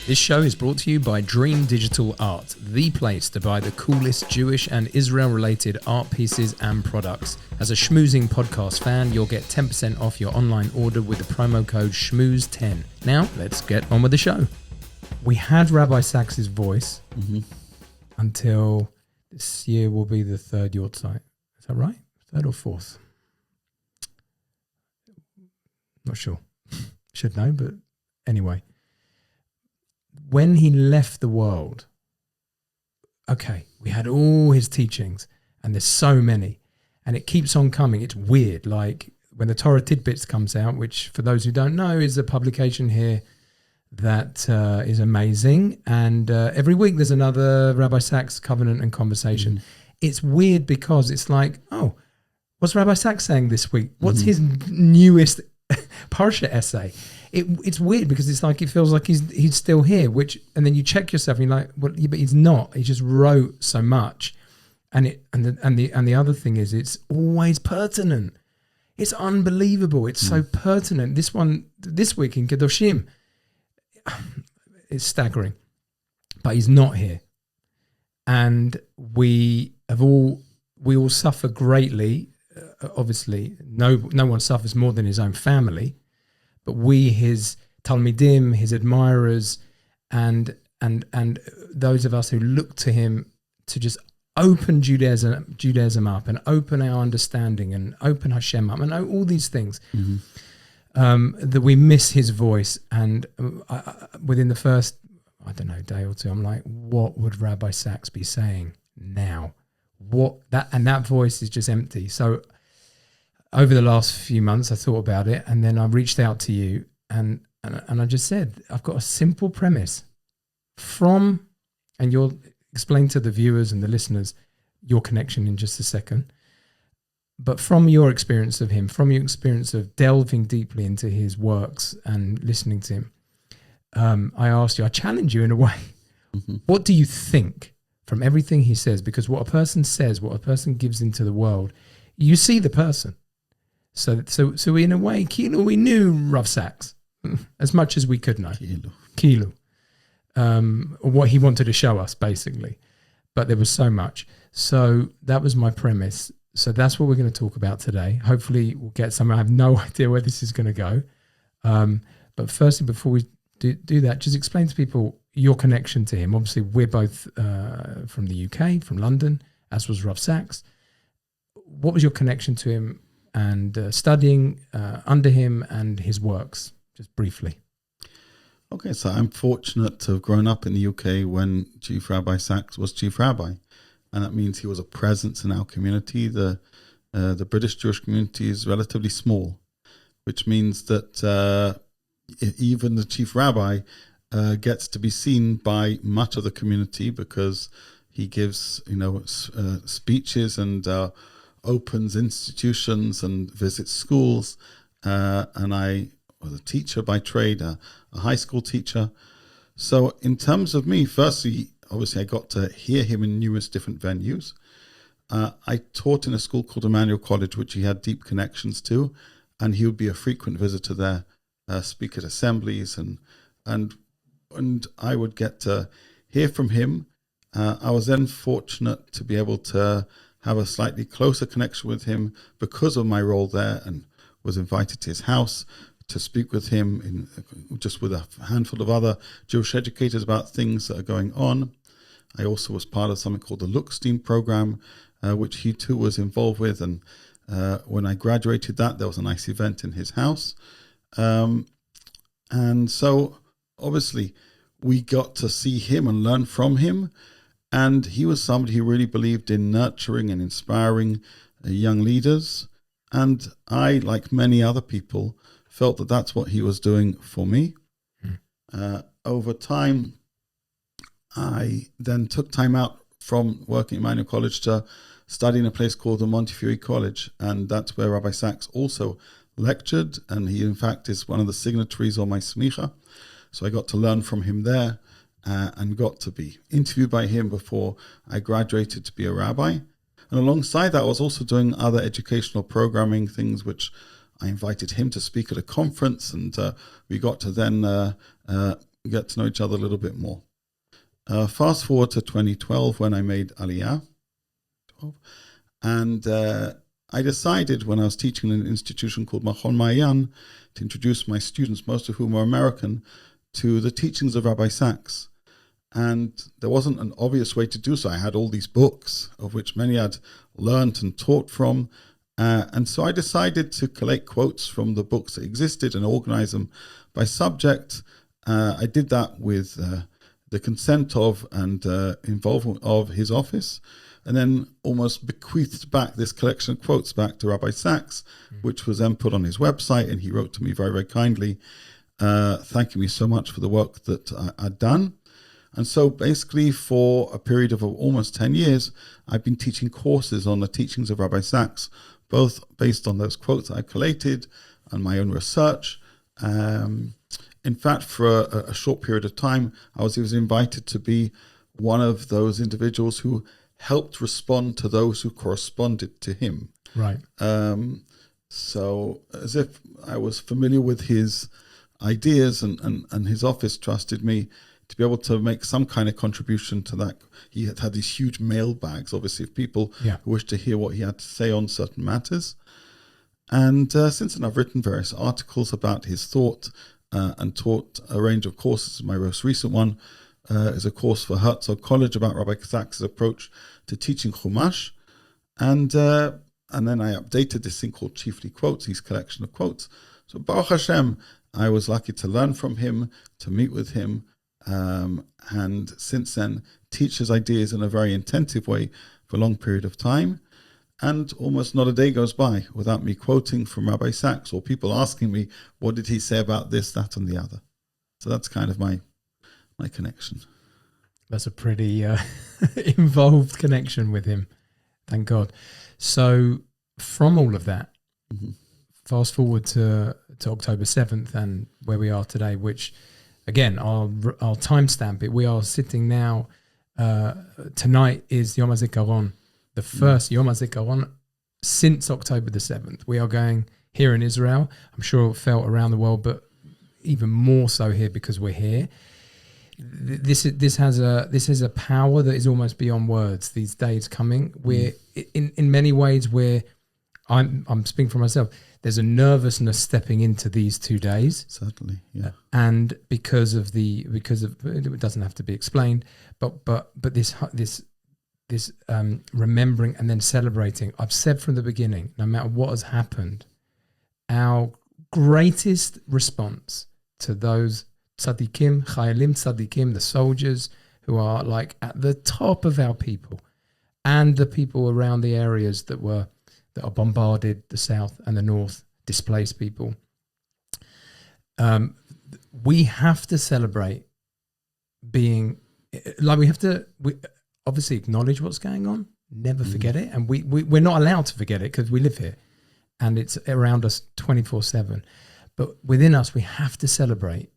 This show is brought to you by Dream Digital Art, the place to buy the coolest Jewish and Israel-related art pieces and products. As a Shmoozin podcast fan, you'll get 10% off your online order with the promo code shmooze10. Now, let's get on with the show. We had Rabbi Sacks' voice until this year will be the third 𝗥𝗯𝗡𝗡𝗬. Is that right? Third or fourth? Not sure. Should know, but anyway. When he left the world, okay, we had all his teachings, and there's so many, and it keeps on coming. It's weird, like when the Torah Tidbits comes out, which for those who don't know is a publication here that is amazing, and every week there's another Rabbi Sacks covenant and conversation. It's weird because it's like, oh, what's Rabbi Sacks saying this week? What's his newest parsha essay? It's weird because it's like it feels like he's still here, and then you check yourself and you're like, well, yeah, but he's not. He just wrote so much, and the other thing is it's always pertinent. It's unbelievable. It's so pertinent. This week in Kedoshim, it's staggering, but he's not here, and we all suffer greatly. Obviously, no one suffers more than his own family. But we, his talmidim, his admirers, and those of us who look to him to just open Judaism up and open our understanding and open Hashem up and all these things, that we miss his voice. And within the first, day or two, I'm like, what would Rabbi Sacks be saying now? That voice is just empty. So over the last few months, I thought about it, and then I reached out to you, and I just said, I've got a simple premise and you'll explain to the viewers and the listeners your connection in just a second. But from your experience of him, from your experience of delving deeply into his works and listening to him, I challenge you in a way. What do you think from everything he says? Because what a person says, what a person gives into the world, you see the person. So in a way, we knew Rav Sacks as much as we could know. What he wanted to show us, basically. But there was so much. So that was my premise. So that's what we're going to talk about today. Hopefully we'll get somewhere. I have no idea where this is going to go. But firstly, before we do that, just explain to people your connection to him. Obviously, we're both from the UK, from London, as was Rav Sacks. What was your connection to him and studying under him and his works, just briefly? Okay, so I'm fortunate to have grown up in the UK when Chief Rabbi Sacks was Chief Rabbi, and that means he was a presence in our community. The British Jewish community is relatively small, which means that even the Chief Rabbi gets to be seen by much of the community because he gives, speeches and opens institutions and visits schools, and I was a teacher by trade, a high school teacher. So in terms of me, firstly, obviously I got to hear him in numerous different venues. I taught in a school called Emmanuel College, which he had deep connections to, and he would be a frequent visitor there, speak at assemblies, and I would get to hear from him. I was then fortunate to be able to have a slightly closer connection with him because of my role there, and was invited to his house to speak with him just with a handful of other Jewish educators about things that are going on. I also was part of something called the 𝗥𝗯𝗡𝗡𝗬 program, which he too was involved with. And when I graduated there was a nice event in his house. And so obviously we got to see him and learn from him. And he was somebody who really believed in nurturing and inspiring young leaders. And I, like many other people, felt that that's what he was doing for me. Over time, I then took time out from working at Emmanuel College to study in a place called the Montefiore College. And that's where Rabbi Sacks also lectured. And he, in fact, is one of the signatories on my smicha. So I got to learn from him there. And got to be interviewed by him before I graduated to be a rabbi. And alongside that, I was also doing other educational programming things, which I invited him to speak at a conference, and we got to then get to know each other a little bit more. Fast forward to 2012 when I made Aliyah. And I decided when I was teaching in an institution called Machon Maayan to introduce my students, most of whom are American, to the teachings of Rabbi Sacks. And there wasn't an obvious way to do so. I had all these books, of which many I'd learned and taught from. And so I decided to collect quotes from the books that existed and organize them by subject. I did that with the consent of and involvement of his office, and then almost bequeathed back this collection of quotes back to Rabbi Sacks, which was then put on his website. And he wrote to me very, very kindly, thanking me so much for the work that I'd done. And so basically for a period of almost 10 years, I've been teaching courses on the teachings of Rabbi Sacks, both based on those quotes I collated and my own research. In fact, for a short period of time, I was invited to be one of those individuals who helped respond to those who corresponded to him. Right. So as if I was familiar with his ideas and his office trusted me to be able to make some kind of contribution to that. He had these huge mail bags, obviously, of people who wished to hear what he had to say on certain matters. And since then, I've written various articles about his thought and taught a range of courses. My most recent one is a course for Herzog College about Rabbi Sacks' approach to teaching Chumash. And then I updated this thing called Chiefly Quotes, his collection of quotes. So Baruch Hashem, I was lucky to learn from him, to meet with him, and since then teach his ideas in a very intensive way for a long period of time. And almost not a day goes by without me quoting from Rabbi Sacks or people asking me, what did he say about this, that, and the other? So that's kind of my connection. That's a pretty involved connection with him. Thank God. So from all of that, fast forward to October 7th and where we are today, which again, I'll timestamp it. We are sitting now, tonight is Yom HaZikaron, the first Yom HaZikaron since October the 7th. We are going here in Israel. I'm sure it felt around the world, but even more so here because we're here. This has a power that is almost beyond words. These days coming, we're in many ways I'm speaking for myself. There's a nervousness stepping into these 2 days. Certainly, yeah. And because of it doesn't have to be explained, but this remembering and then celebrating. I've said from the beginning, no matter what has happened, our greatest response to those tzaddikim, chayalim tzaddikim, the soldiers who are like at the top of our people, and the people around the areas that are bombarded, the south and the north, displaced people. We have to celebrate being, like we obviously acknowledge what's going on, never forget it. And we're not allowed to forget it because we live here and it's around us 24/7. But within us, we have to celebrate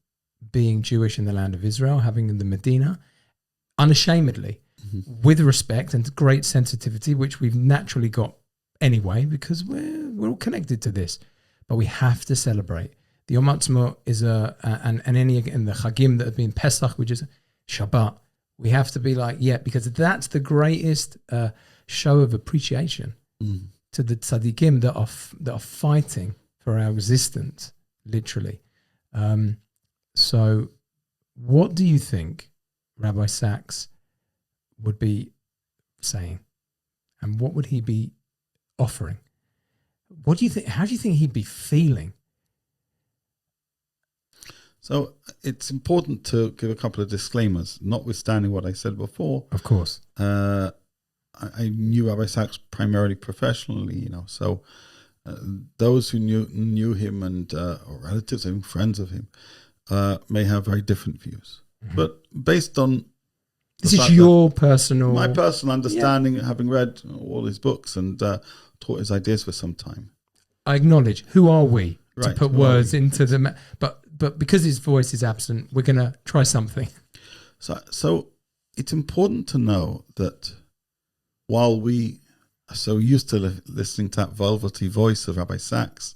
being Jewish in the land of Israel, having the Medina, unashamedly, with respect and great sensitivity, which we've naturally got anyway, because we're all connected to this. But we have to celebrate. The Yom Ha'atzmaut is and any again the Chagim that have been Pesach, which is Shabbat. We have to be like, because that's the greatest show of appreciation to the tzaddikim that are fighting for our existence, literally. So, what do you think Rabbi Sacks would be saying, and what would he be offering? What do you think? How do you think he'd be feeling? So it's important to give a couple of disclaimers, notwithstanding what I said before. Of course. I knew Rabbi Sacks primarily professionally, so those who knew him and or relatives and friends of him may have very different views. But based on this is your personal... My personal understanding, having read all his books and taught his ideas for some time. I acknowledge, who are we to Right, put words into the... But because his voice is absent, we're going to try something. So it's important to know that while we are so used to listening to that velvety voice of Rabbi Sacks,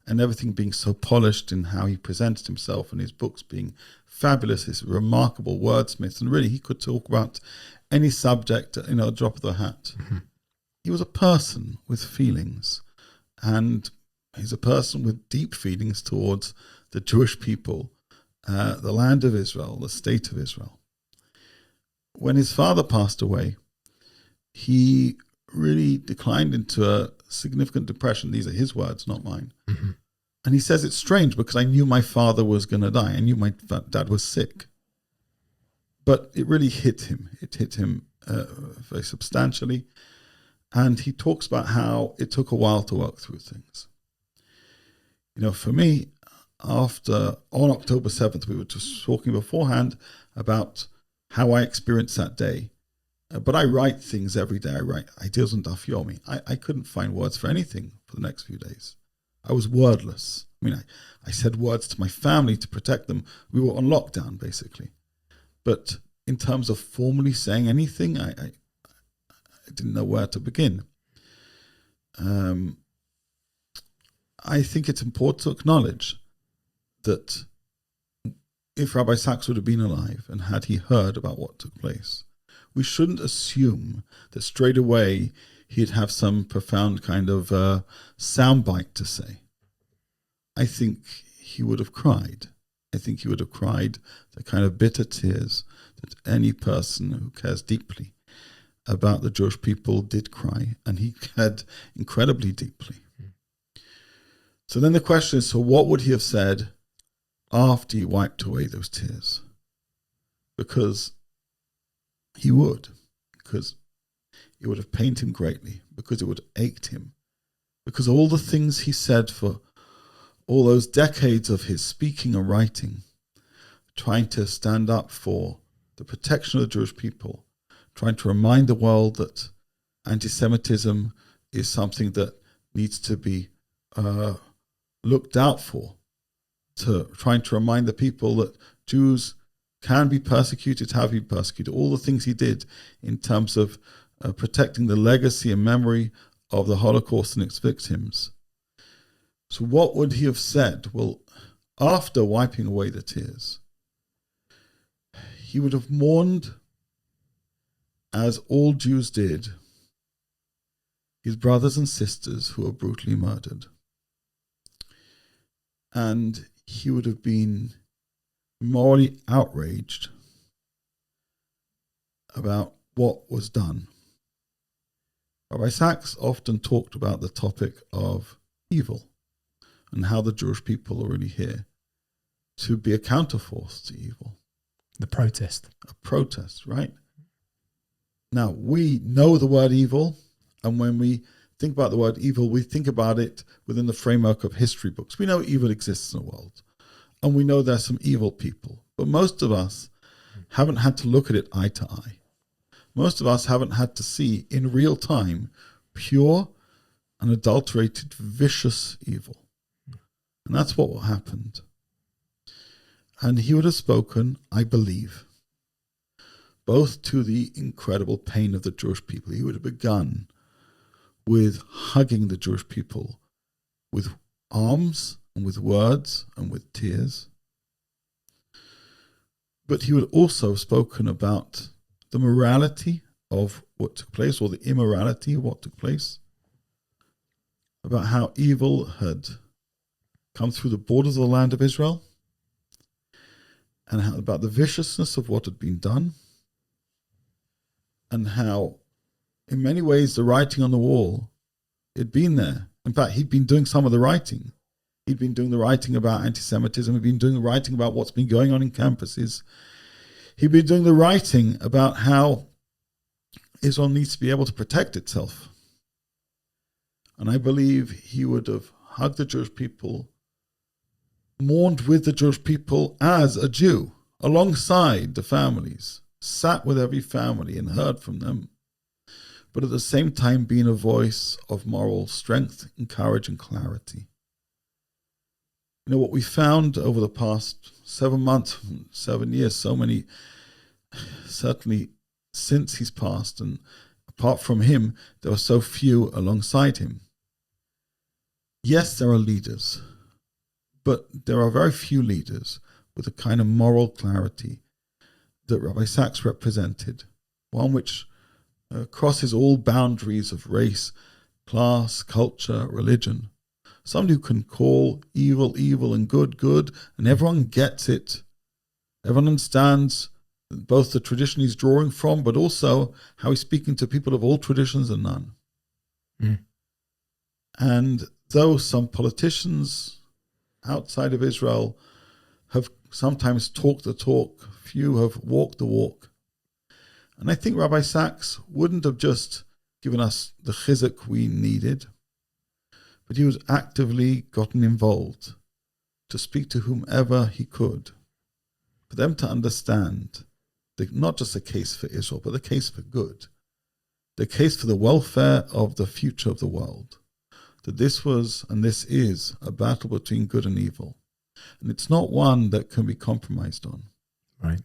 and everything being so polished in how he presented himself, and his books being fabulous, his remarkable wordsmith, and really he could talk about any subject, a drop of the hat. Mm-hmm. He was a person with feelings, and he's a person with deep feelings towards the Jewish people, the land of Israel, the state of Israel. When his father passed away, he really declined into a significant depression. These are his words, not mine. Mm-hmm. And he says, it's strange because I knew my father was going to die. I knew my dad was sick. But it really hit him. It hit him very substantially. And he talks about how it took a while to work through things. For me, on October 7th, we were just talking beforehand about how I experienced that day. But I write things every day. I write ideas on daf yomi. I couldn't find words for anything for the next few days. I was wordless. I said words to my family to protect them. We were on lockdown, basically. But in terms of formally saying anything, I didn't know where to begin. I think it's important to acknowledge that if Rabbi Sacks would have been alive and had he heard about what took place, we shouldn't assume that straight away he'd have some profound kind of soundbite to say. I think he would have cried. I think he would have cried the kind of bitter tears that any person who cares deeply about the Jewish people did cry, and he cared incredibly deeply. So then the question is, so what would he have said after he wiped away those tears? Because he would. Because it would have pained him greatly. Because it would have ached him. Because all the things he said for all those decades of his speaking and writing, trying to stand up for the protection of the Jewish people, trying to remind the world that anti-Semitism is something that needs to be looked out for, to trying to remind the people that Jews can be persecuted, have been persecuted, all the things he did in terms of protecting the legacy and memory of the Holocaust and its victims. So what would he have said? Well, after wiping away the tears, he would have mourned, as all Jews did, his brothers and sisters who were brutally murdered. And he would have been morally outraged about what was done. Rabbi Sacks often talked about the topic of evil and how the Jewish people are really here to be a counterforce to evil. The protest. A protest, right? Now, we know the word evil, and when we think about the word evil, we think about it within the framework of history books. We know evil exists in the world, and we know there's some evil people, but most of us haven't had to look at it eye to eye. Most of us haven't had to see in real time pure, unadulterated, vicious evil. And that's what happened. And he would have spoken, I believe, both to the incredible pain of the Jewish people. He would have begun with hugging the Jewish people with arms and with words and with tears. But he would also have spoken about the morality of what took place, or the immorality of what took place, about how evil had come through the borders of the land of Israel, and how, about the viciousness of what had been done, and how, in many ways, the writing on the wall had been there. In fact, he'd been doing some of the writing. He'd been doing the writing about anti-Semitism. He'd been doing the writing about what's been going on in campuses. He'd been doing the writing about how Israel needs to be able to protect itself. And I believe he would have hugged the Jewish people, mourned with the Jewish people as a Jew, alongside the families, sat with every family and heard from them, but at the same time being a voice of moral strength and courage and clarity. What we found over the past 7 months, 7 years, so many, certainly since he's passed, and apart from him, there were so few alongside him. Yes, there are leaders. But there are very few leaders with the kind of moral clarity that Rabbi Sacks represented, one which crosses all boundaries of race, class, culture, religion. Somebody who can call evil, evil, and good, good, and everyone gets it. Everyone understands both the tradition he's drawing from, but also how he's speaking to people of all traditions and none. And though some politicians outside of Israel have sometimes talked the talk, few have walked the walk. And I think Rabbi Sacks wouldn't have just given us the chizuk we needed, but he was actively gotten involved to speak to whomever he could, for them to understand not just the case for Israel, but the case for good, the case for the welfare of the future of the world, that this was and this is a battle between good and evil. And it's not one that can be compromised on. Right.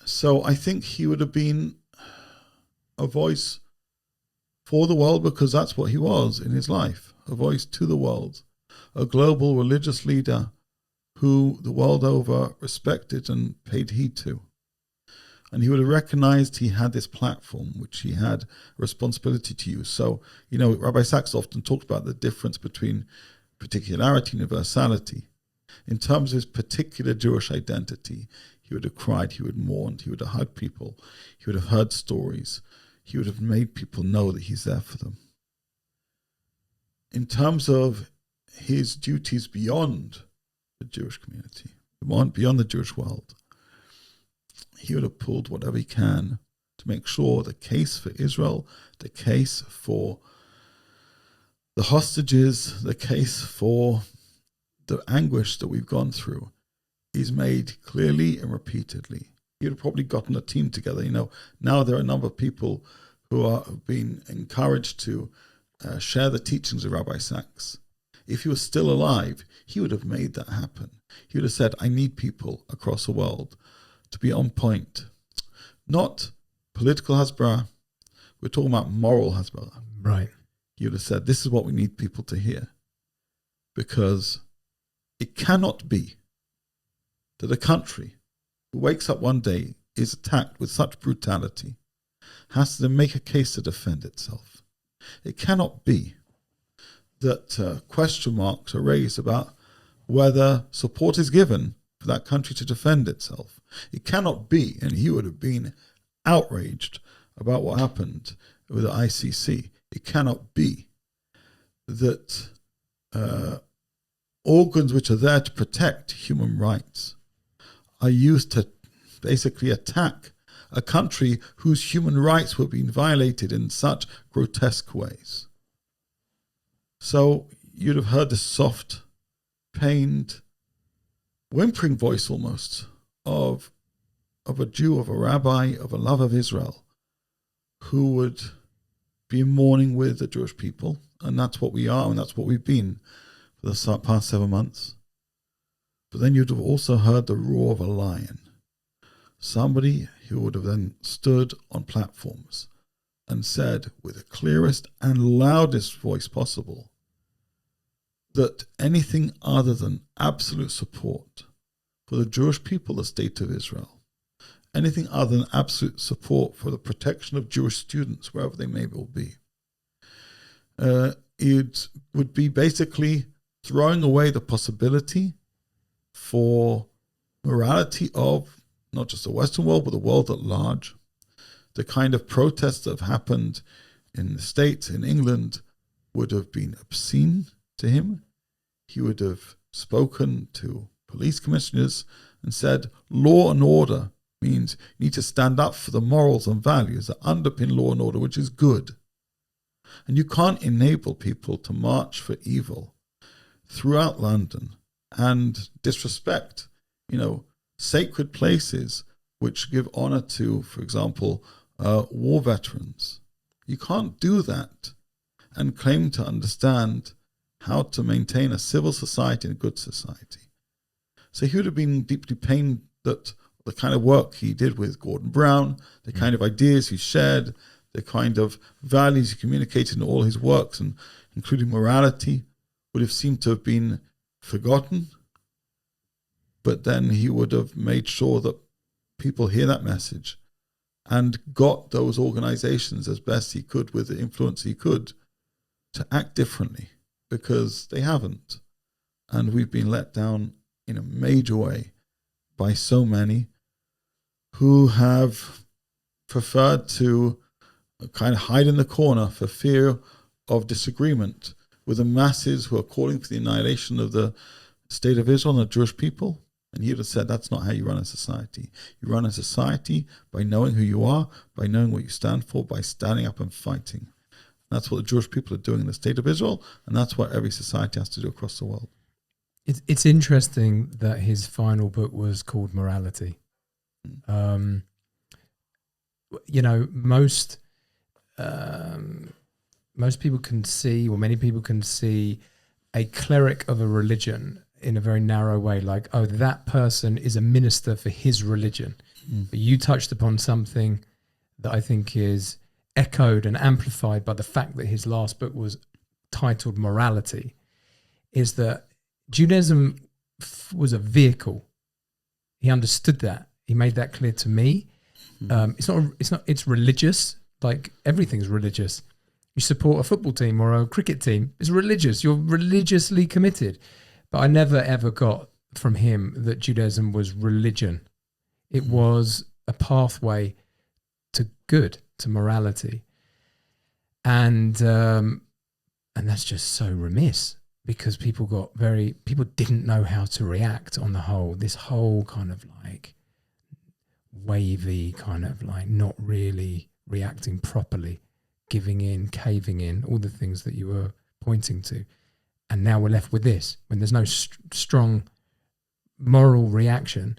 So I think he would have been a voice for the world, because that's what he was in his life, a voice to the world, a global religious leader who the world over respected and paid heed to. And he would have recognized he had this platform, which he had a responsibility to use. So, Rabbi Sacks often talked about the difference between particularity and universality. In terms of his particular Jewish identity, he would have cried, he would have mourned, he would have hugged people, he would have heard stories, he would have made people know that he's there for them. In terms of his duties beyond the Jewish community, beyond the Jewish world, he would have pulled whatever he can to make sure the case for Israel, the case for the hostages, the case for the anguish that we've gone through is made clearly and repeatedly. He would have probably gotten a team together. Now there are a number of people who have been encouraged to share the teachings of Rabbi Sacks. If he was still alive, he would have made that happen. He would have said, I need people across the world to be on point. Not political hasbara, we're talking about moral hasbara. Right. He would have said, this is what we need people to hear. Because it cannot be that a country who wakes up one day, is attacked with such brutality, has to then make a case to defend itself. It cannot be that question marks are raised about whether support is given for that country to defend itself. It cannot be, and he would have been outraged about what happened with the ICC. It cannot be that organs which are there to protect human rights are used to basically attack a country whose human rights were being violated in such grotesque ways. So you'd have heard the soft, pained, whimpering voice almost of a Jew, of a rabbi, of a lover of Israel, who would be in mourning with the Jewish people. And that's what we are, and that's what we've been for the past 7 months. But then you'd have also heard the roar of a lion. Somebody who would have then stood on platforms and said with the clearest and loudest voice possible that anything other than absolute support for the Jewish people, the state of Israel, anything other than absolute support for the protection of Jewish students, wherever they may well be, it would be basically throwing away the possibility for morality of not just the Western world, but the world at large. The kind of protests that have happened in the States, in England, would have been obscene to him. He would have spoken to police commissioners and said, law and order means you need to stand up for the morals and values that underpin law and order, which is good. And you can't enable people to march for evil throughout London and disrespect, sacred places which give honor to, for example, war veterans. You can't do that and claim to understand how to maintain a civil society and a good society. So he would have been deeply pained that the kind of work he did with Gordon Brown, the kind of ideas he shared, the kind of values he communicated in all his works, and including morality, would have seemed to have been forgotten, but then he would have made sure that people hear that message and got those organizations as best he could with the influence he could to act differently, because they haven't. And we've been let down in a major way by so many who have preferred to kind of hide in the corner for fear of disagreement with the masses who are calling for the annihilation of the state of Israel and the Jewish people. And he would have said, that's not how you run a society. You run a society by knowing who you are, by knowing what you stand for, by standing up and fighting. That's what the Jewish people are doing in the state of Israel, and that's what every society has to do across the world. It's interesting that his final book was called Morality. Most people can see, or many people can see, a cleric of a religion in a very narrow way, like, oh, that person is a minister for his religion. But you touched upon something that I think is echoed and amplified by the fact that his last book was titled Morality, is that Judaism was a vehicle. He understood that. He made that clear to me. It's religious. Like, everything's religious. You support a football team or a cricket team, it's religious. You're religiously committed. But I never ever got from him that Judaism was religion. It was a pathway to good, to morality. And that's just so remiss, because people didn't know how to react on the whole. This whole kind of like wavy, kind of like not really reacting properly, giving in, caving in, all the things that you were pointing to. And now we're left with this. When there's no strong moral reaction,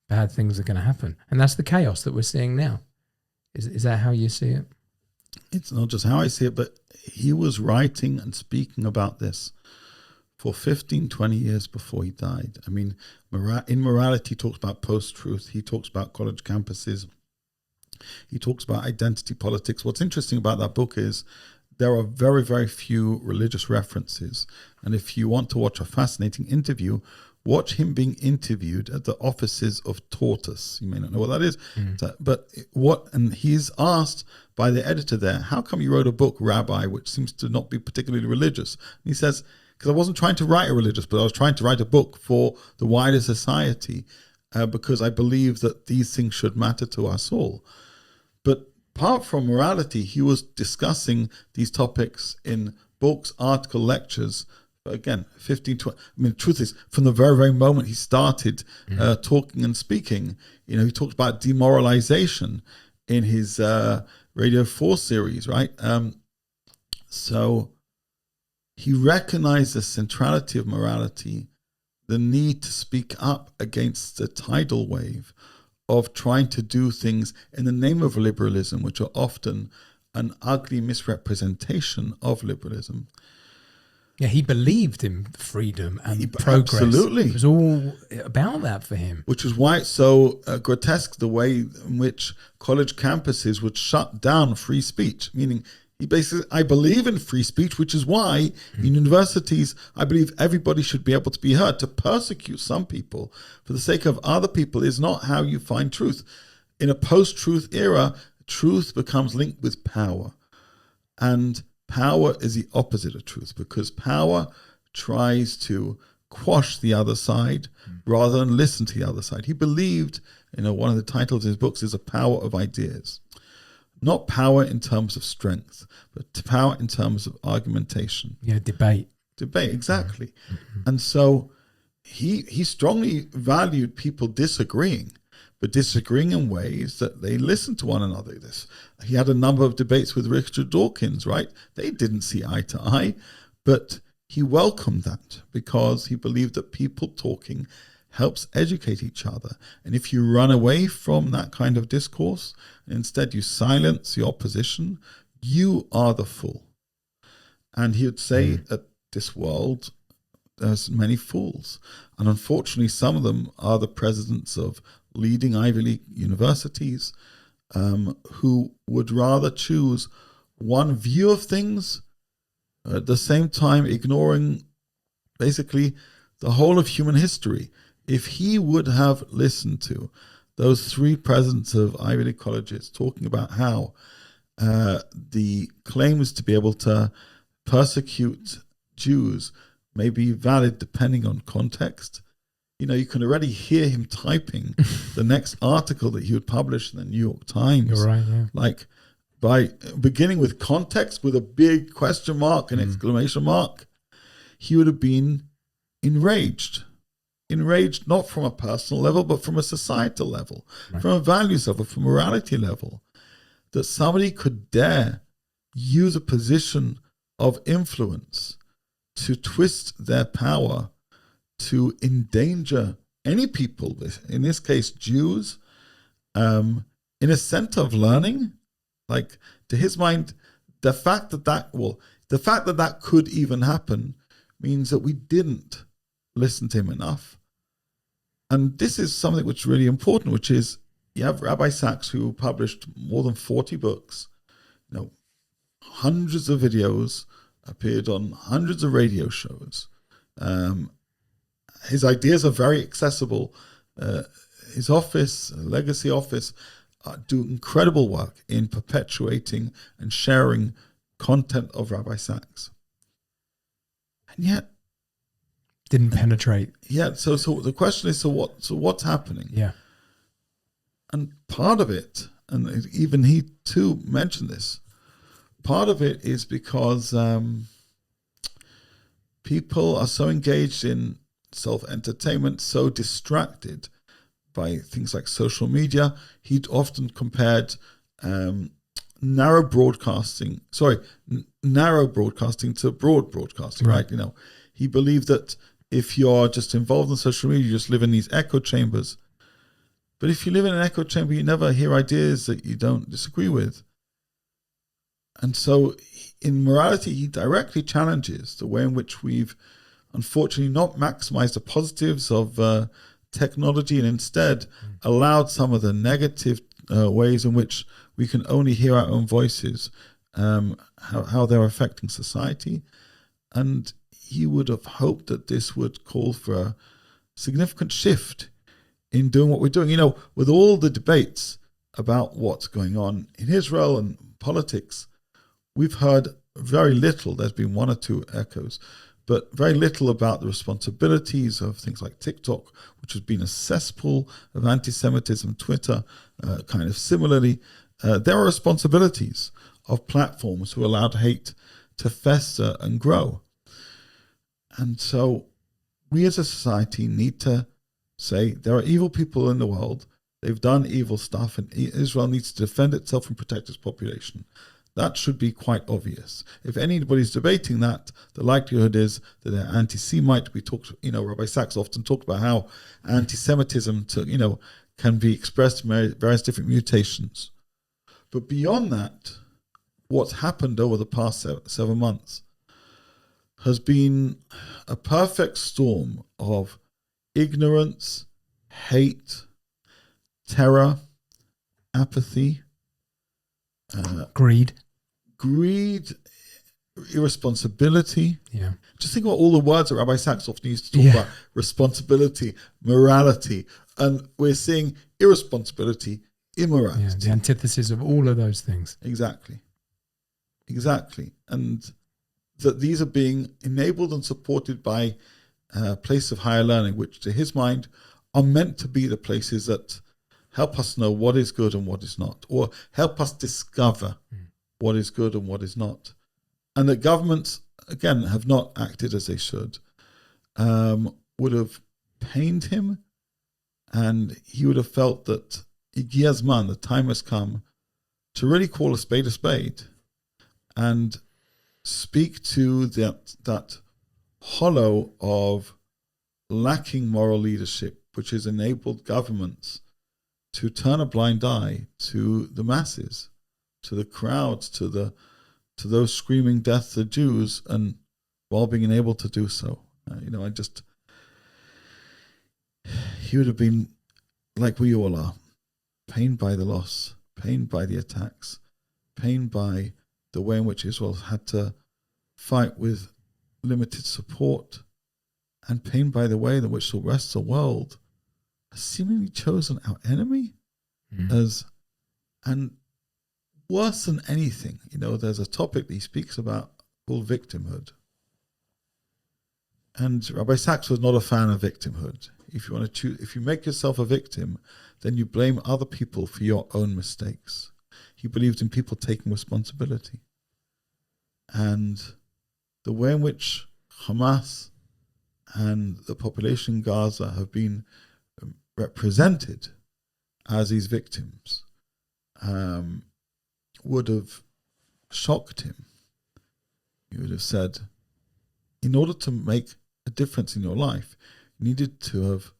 bad things are going to happen. And that's the chaos that we're seeing now. Is that how you see it? It's not just how I see it, but he was writing and speaking about this for 15, 20 years before he died. I mean, in Morality, he talks about post-truth. He talks about college campuses. He talks about identity politics. What's interesting about that book is there are very, very few religious references. And if you want to watch a fascinating interview, watch him being interviewed at the offices of *𝗤𝗢𝗡. You may not know what that is, and he's asked by the editor there, how come you wrote a book, Rabbi, which seems to not be particularly religious? And he says, because I wasn't trying to write a religious book, I was trying to write a book for the wider society, because I believe that these things should matter to us all. But apart from morality, he was discussing these topics in books, articles, lectures. Again, 15, 20. I mean, the truth is, from the very, very moment he started talking and speaking, he talked about demoralization in his Radio 4 series, right? So he recognized the centrality of morality, the need to speak up against the tidal wave of trying to do things in the name of liberalism, which are often an ugly misrepresentation of liberalism. Yeah, he believed in freedom and progress. Absolutely. It was all about that for him. Which is why it's so grotesque, the way in which college campuses would shut down free speech, meaning he basically, I believe in free speech, which is why in universities, I believe everybody should be able to be heard. To persecute some people for the sake of other people is not how you find truth. In a post-truth era, truth becomes linked with power. And power is the opposite of truth, because power tries to quash the other side rather than listen to the other side. He believed, one of the titles of his books is A Power of Ideas. Not power in terms of strength, but power in terms of argumentation. Yeah, debate. Debate, exactly. And so he strongly valued people disagreeing, but disagreeing in ways that they listened to one another. He had a number of debates with Richard Dawkins, right? They didn't see eye to eye, but he welcomed that because he believed that people talking helps educate each other. And if you run away from that kind of discourse, and instead you silence the opposition, you are the fool. And he would say that this world, there's many fools. And unfortunately, some of them are the presidents of leading Ivy League universities, who would rather choose one view of things, at the same time ignoring basically the whole of human history. If he would have listened to those three presidents of Ivy League colleges talking about how the claims to be able to persecute Jews may be valid depending on context, you can already hear him typing the next article that he would publish in the New York Times. You're right, yeah. Like, by beginning with context with a big question mark and exclamation mark, he would have been enraged. Enraged not from a personal level, but from a societal level, from a values level, from a morality level, that somebody could dare use a position of influence to twist their power to endanger any people, in this case Jews, in a center of learning. Like, to his mind, the fact that could even happen means that we didn't listen to him enough. And this is something which is really important, which is you have Rabbi Sacks, who published more than 40 books, hundreds of videos, appeared on hundreds of radio shows. His ideas are very accessible. His office, legacy office, do incredible work in perpetuating and sharing content of Rabbi Sacks. And yet, didn't penetrate. Yeah. So the question is, so what's happening? Yeah. And part of it, and even he too mentioned this, part of it is because people are so engaged in self-entertainment, so distracted by things like social media. He'd often compared narrow broadcasting to broad broadcasting, right? He believed that if you're just involved in social media, you just live in these echo chambers. But if you live in an echo chamber, you never hear ideas that you don't disagree with. And so in morality, he directly challenges the way in which we've unfortunately not maximized the positives of technology and instead allowed some of the negative ways in which we can only hear our own voices, how they're affecting society. And he would have hoped that this would call for a significant shift in doing what we're doing. With all the debates about what's going on in Israel and politics, we've heard very little. There's been one or two echoes, but very little about the responsibilities of things like TikTok, which has been a cesspool of anti-Semitism, Twitter, kind of similarly. There are responsibilities of platforms who allowed hate to fester and grow. And so we as a society need to say there are evil people in the world. They've done evil stuff, and Israel needs to defend itself and protect its population. That should be quite obvious. If anybody's debating that, the likelihood is that they're anti-Semite. Rabbi Sacks often talked about how anti-Semitism can be expressed in various different mutations. But beyond that, what's happened over the past 7 months has been a perfect storm of ignorance, hate, terror, apathy, greed, irresponsibility. Yeah. Just think about all the words that Rabbi Sacks often used to talk about: responsibility, morality, and we're seeing irresponsibility, immorality. Yeah, the antithesis of all of those things. Exactly. And that these are being enabled and supported by a place of higher learning, which to his mind are meant to be the places that help us know what is good and what is not, or help us discover what is good and what is not. And that governments, again, have not acted as they should, would have pained him, and he would have felt that 𝗥𝗯𝗯𝗶, the time has come to really call a spade, and speak to that hollow of lacking moral leadership, which has enabled governments to turn a blind eye to the masses, to the crowds, to those screaming death to Jews, and while being able to do so. He would have been, like we all are, pained by the loss, pained by the attacks, pained by the way in which Israel had to fight with limited support, and pained by the way in which the rest of the world has seemingly chosen our enemy as, and worse than anything, there's a topic that he speaks about called victimhood. And Rabbi Sacks was not a fan of victimhood. If you want to choose, if you make yourself a victim, then you blame other people for your own mistakes. He believed in people taking responsibility. And the way in which Hamas and the population in Gaza have been represented as these victims would have shocked him. He would have said, in order to make a difference in your life, you needed to have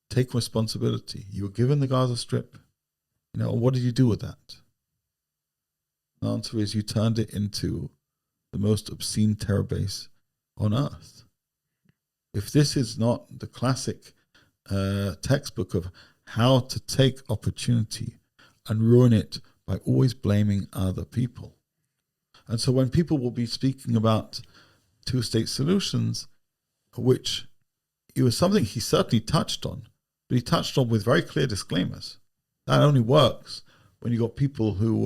taken responsibility. You were given the Gaza Strip. What did you do with that? The answer is you turned it into the most obscene terror base on earth. If this is not the classic textbook of how to take opportunity and ruin it by always blaming other people. And so when people will be speaking about two-state solutions, which it was something he certainly touched on, but he touched on with very clear disclaimers. That only works when you've got people who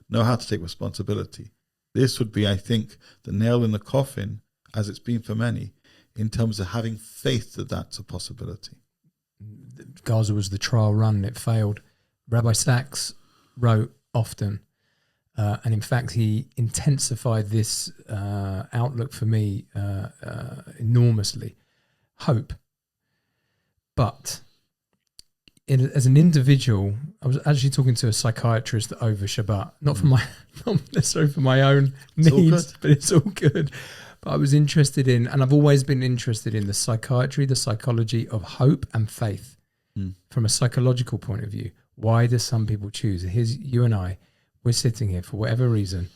know how to take responsibility. This would be, I think, the nail in the coffin, as it's been for many, in terms of having faith that that's a possibility. Gaza was the trial run and it failed. Rabbi Sacks wrote often, and in fact he intensified this outlook for me enormously. Hope. But as an individual, I was actually talking to a psychiatrist over Shabbat, not necessarily for my own needs, but it's all good. But I was interested in, and I've always been interested in, the psychiatry, the psychology of hope and faith from a psychological point of view. Why do some people choose? Here's you and I, we're sitting here for whatever reason.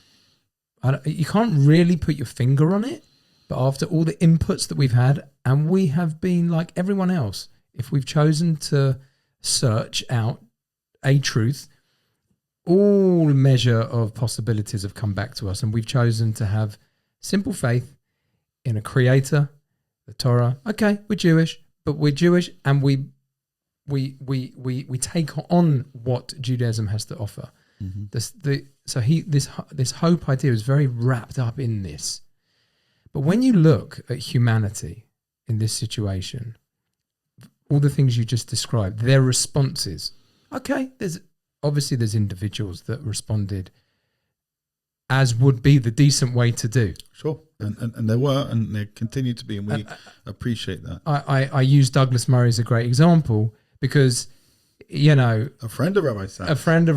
You can't really put your finger on it, but after all the inputs that we've had, and we have been like everyone else, if we've chosen to search out a truth, all measure of possibilities have come back to us, and we've chosen to have simple faith in a creator, the Torah. Okay, we're Jewish, but we're Jewish, and we take on what Judaism has to offer. This hope idea is very wrapped up in this. But when you look at humanity in this situation, all the things you just described, their responses. Okay, there's individuals that responded as would be the decent way to do. Sure, and there were, and there continue to be, and we appreciate that. I use Douglas Murray as a great example because, a friend of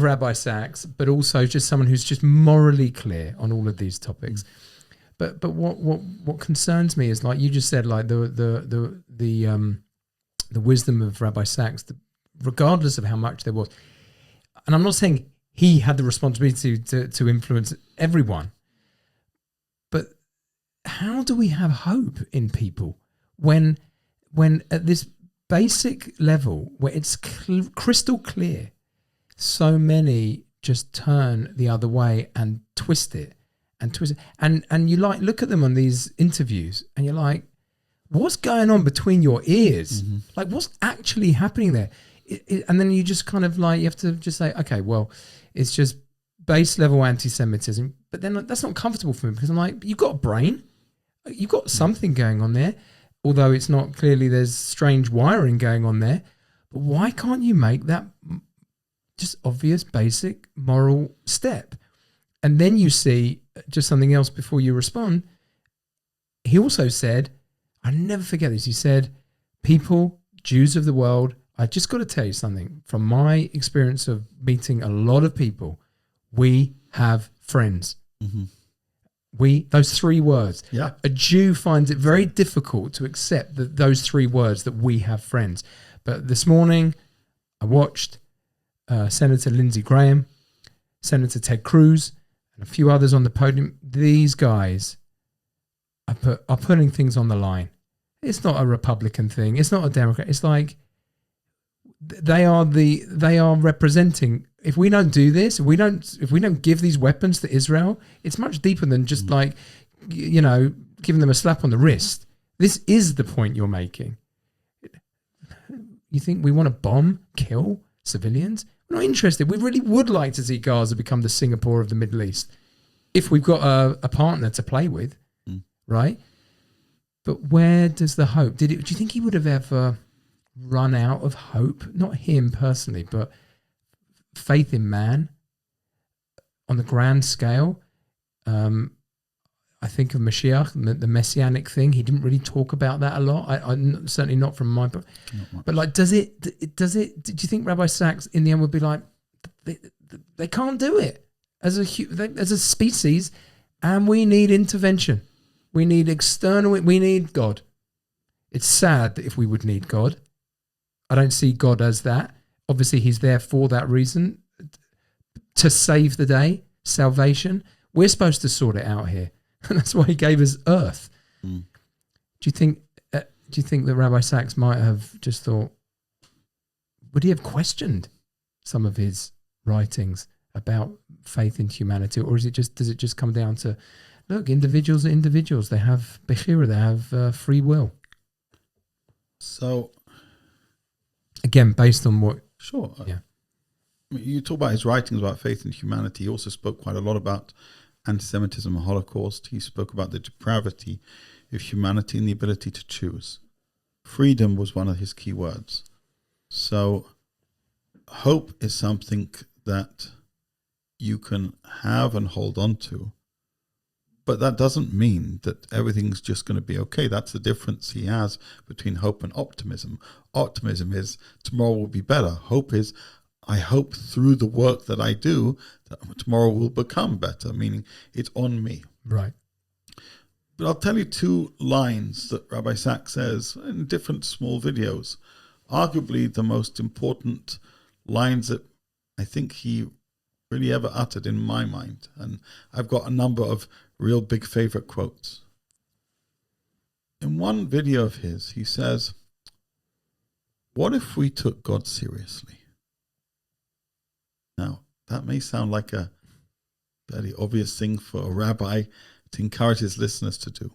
Rabbi Sacks, but also just someone who's just morally clear on all of these topics. But what concerns me is, like you just said, like the wisdom of Rabbi Sacks, regardless of how much there was. And I'm not saying he had the responsibility to influence everyone, but how do we have hope in people when at this basic level where it's crystal clear, so many just turn the other way and twist it and you like look at them on these interviews and you're like, what's going on between your ears? Like, what's actually happening there? And then you just kind of like, you have to just say, okay, well, it's just base level anti-Semitism. But then that's not comfortable for me because I'm like, you've got a brain. You've got something going on there. Although it's not clearly, there's strange wiring going on there. But why can't you make that just obvious, basic moral step? And then you see just something else before you respond. He also said, I never forget this. He said, people, Jews of the world, I just got to tell you something. From my experience of meeting a lot of people, we have friends. Those three words. Yeah. A Jew finds it very difficult to accept those three words, that we have friends. But this morning, I watched Senator Lindsey Graham, Senator Ted Cruz, and a few others on the podium. These guys are putting things on the line. It's not a Republican thing. It's not a Democrat. It's like they are representing. If we don't do this, if we don't give these weapons to Israel, it's much deeper than just like, giving them a slap on the wrist. This is the point you're making. You think we want to bomb, kill civilians? We're not interested. We really would like to see Gaza become the Singapore of the Middle East if we've got a partner to play with, right? But where does the hope? Do you think he would have ever run out of hope? Not him personally, but faith in man on the grand scale. I think of Mashiach, the messianic thing. He didn't really talk about that a lot. I certainly not from my book. But like, does it? Do you think Rabbi Sacks in the end would be like, they can't do it as a species, and we need intervention. We need external. We need God. It's sad that if we would need God, I don't see God as that. Obviously, He's there for that reason, to save the day, salvation. We're supposed to sort it out here. And that's why He gave us earth. Do you think that Rabbi Sacks might have just thought, would he have questioned some of his writings about faith in humanity, or does it just come down to, look, individuals are individuals. They have bechira, they have free will. So, again, based on what? Sure. Yeah. I mean, you talk about his writings about faith and humanity. He also spoke quite a lot about anti-Semitism and Holocaust. He spoke about the depravity of humanity and the ability to choose. Freedom was one of his key words. So hope is something that you can have and hold on to, but that doesn't mean that everything's just going to be okay. That's the difference he has between hope and optimism. Optimism is tomorrow will be better. Hope is I hope through the work that I do that tomorrow will become better, meaning it's on me. Right. But I'll tell you two lines that Rabbi Sacks says in different small videos. Arguably the most important lines that I think he really ever uttered in my mind. And I've got a number of real big favorite quotes. In one video of his, he says, "What if we took God seriously?" Now, that may sound like a very obvious thing for a rabbi to encourage his listeners to do.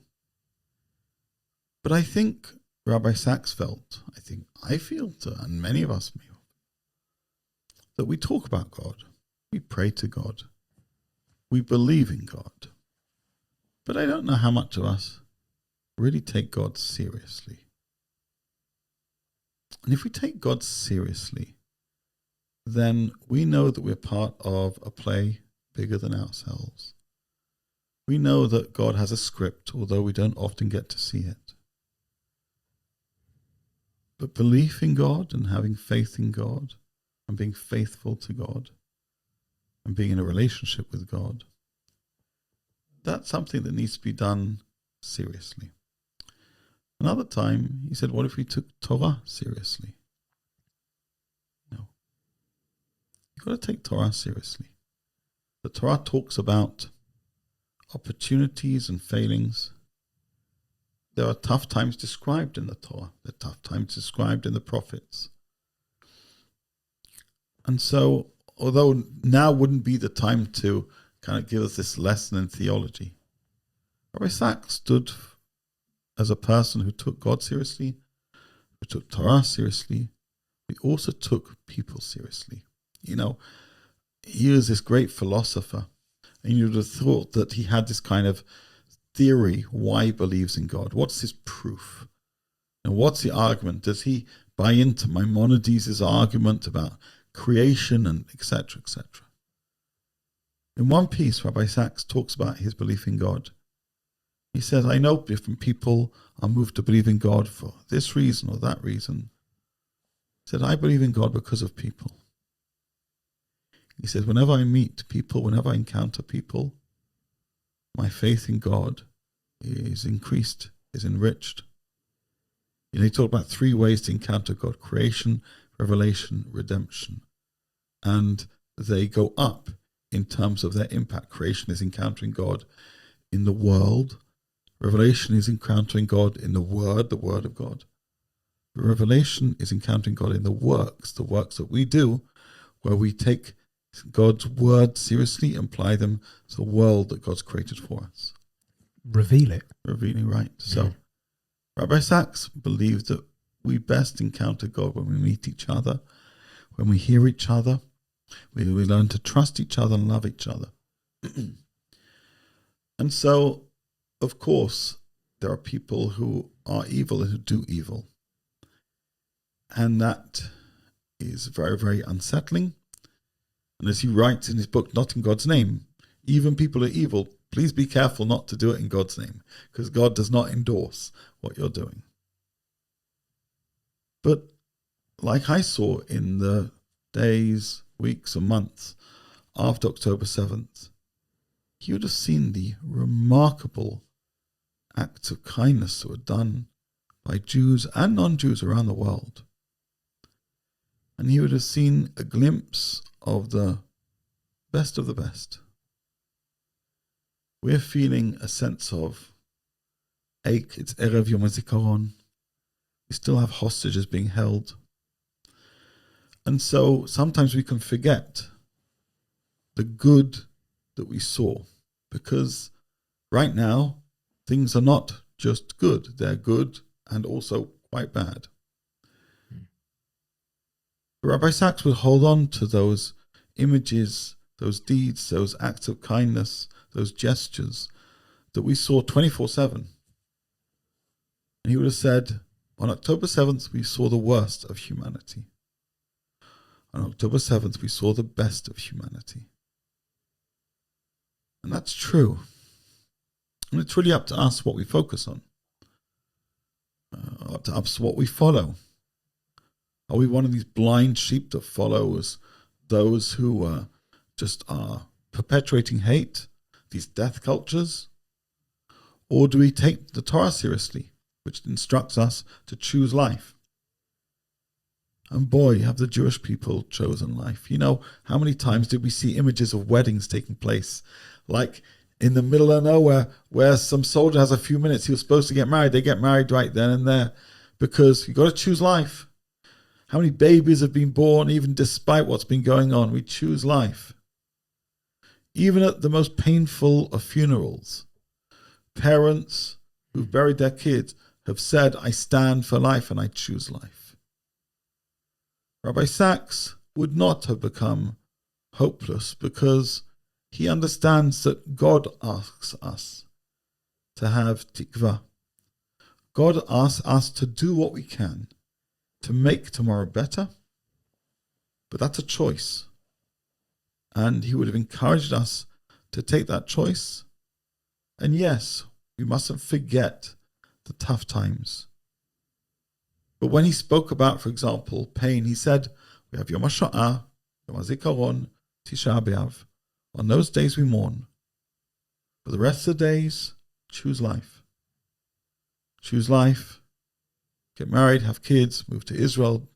But I think Rabbi Sacks felt, I think I feel, and many of us feel, that we talk about God, we pray to God, we believe in God. But I don't know how much of us really take God seriously. And if we take God seriously, then we know that we're part of a play bigger than ourselves. We know that God has a script, although we don't often get to see it. But belief in God and having faith in God and being faithful to God and being in a relationship with God, that's something that needs to be done seriously. Another time, he said, what if we took Torah seriously? You've got to take Torah seriously. The Torah talks about opportunities and failings. There are tough times described in the Torah. There are tough times described in the prophets. And so, although now wouldn't be the time to kind of give us this lesson in theology, Rabbi Sacks stood as a person who took God seriously, who took Torah seriously. He also took people seriously. You know, he was this great philosopher, and you would have thought that he had this kind of theory why he believes in God. What's his proof? And what's the argument? Does he buy into Maimonides' argument about creation and etc., etc.? In one piece, Rabbi Sacks talks about his belief in God. He says, I know different people are moved to believe in God for this reason or that reason. He said, I believe in God because of people. He says, whenever I meet people, whenever I encounter people, my faith in God is increased, is enriched. You know, he talked about 3 ways to encounter God: creation, revelation, redemption. And they go up in terms of their impact. Creation is encountering God in the world. Revelation is encountering God in the Word of God. Revelation is encountering God in the works that we do, where we take God's word seriously, apply them to the world that God's created for us. Reveal it. Revealing, right. So Rabbi Sacks believed that we best encounter God when we meet each other, when we hear each other, we learn to trust each other and love each other. And so, of course, there are people who are evil and who do evil. And that is very, very unsettling. And as he writes in his book, Not in God's Name, even people are evil. Please be careful not to do it in God's name, because God does not endorse what you're doing. But like I saw in the days, weeks, and months after October 7th, he would have seen the remarkable acts of kindness that were done by Jews and non-Jews around the world. And he would have seen a glimpse of the best of the best. We're feeling a sense of ache. It's Erev Yom HaZikaron. We still have hostages being held. And so sometimes we can forget the good that we saw, because right now things are not just good. They're good and also quite bad. Rabbi Sacks would hold on to those images, those deeds, those acts of kindness, those gestures that we saw 24/7. And he would have said, on October 7th, we saw the worst of humanity. On October 7th, we saw the best of humanity. And that's true. And it's really up to us what we focus on. Up to us what we follow. Are we one of these blind sheep that follows those who just are perpetuating hate, these death cultures? Or do we take the Torah seriously, which instructs us to choose life? And boy, have the Jewish people chosen life. You know, how many times did we see images of weddings taking place? Like in the middle of nowhere, where some soldier has a few minutes, he was supposed to get married. They get married right then and there, because you got to choose life. How many babies have been born, even despite what's been going on? We choose life. Even at the most painful of funerals, parents who've buried their kids have said, I stand for life and I choose life. Rabbi Sacks would not have become hopeless because he understands that God asks us to have tikva. God asks us to do what we can to make tomorrow better, but that's a choice. And he would have encouraged us to take that choice. And yes, we mustn't forget the tough times. But when he spoke about, for example, pain, he said, we have Yom HaShoah, Yom HaZikaron, Tisha B'Av. On those days we mourn. For the rest of the days, choose life. Choose life. Get married, have kids, move to Israel.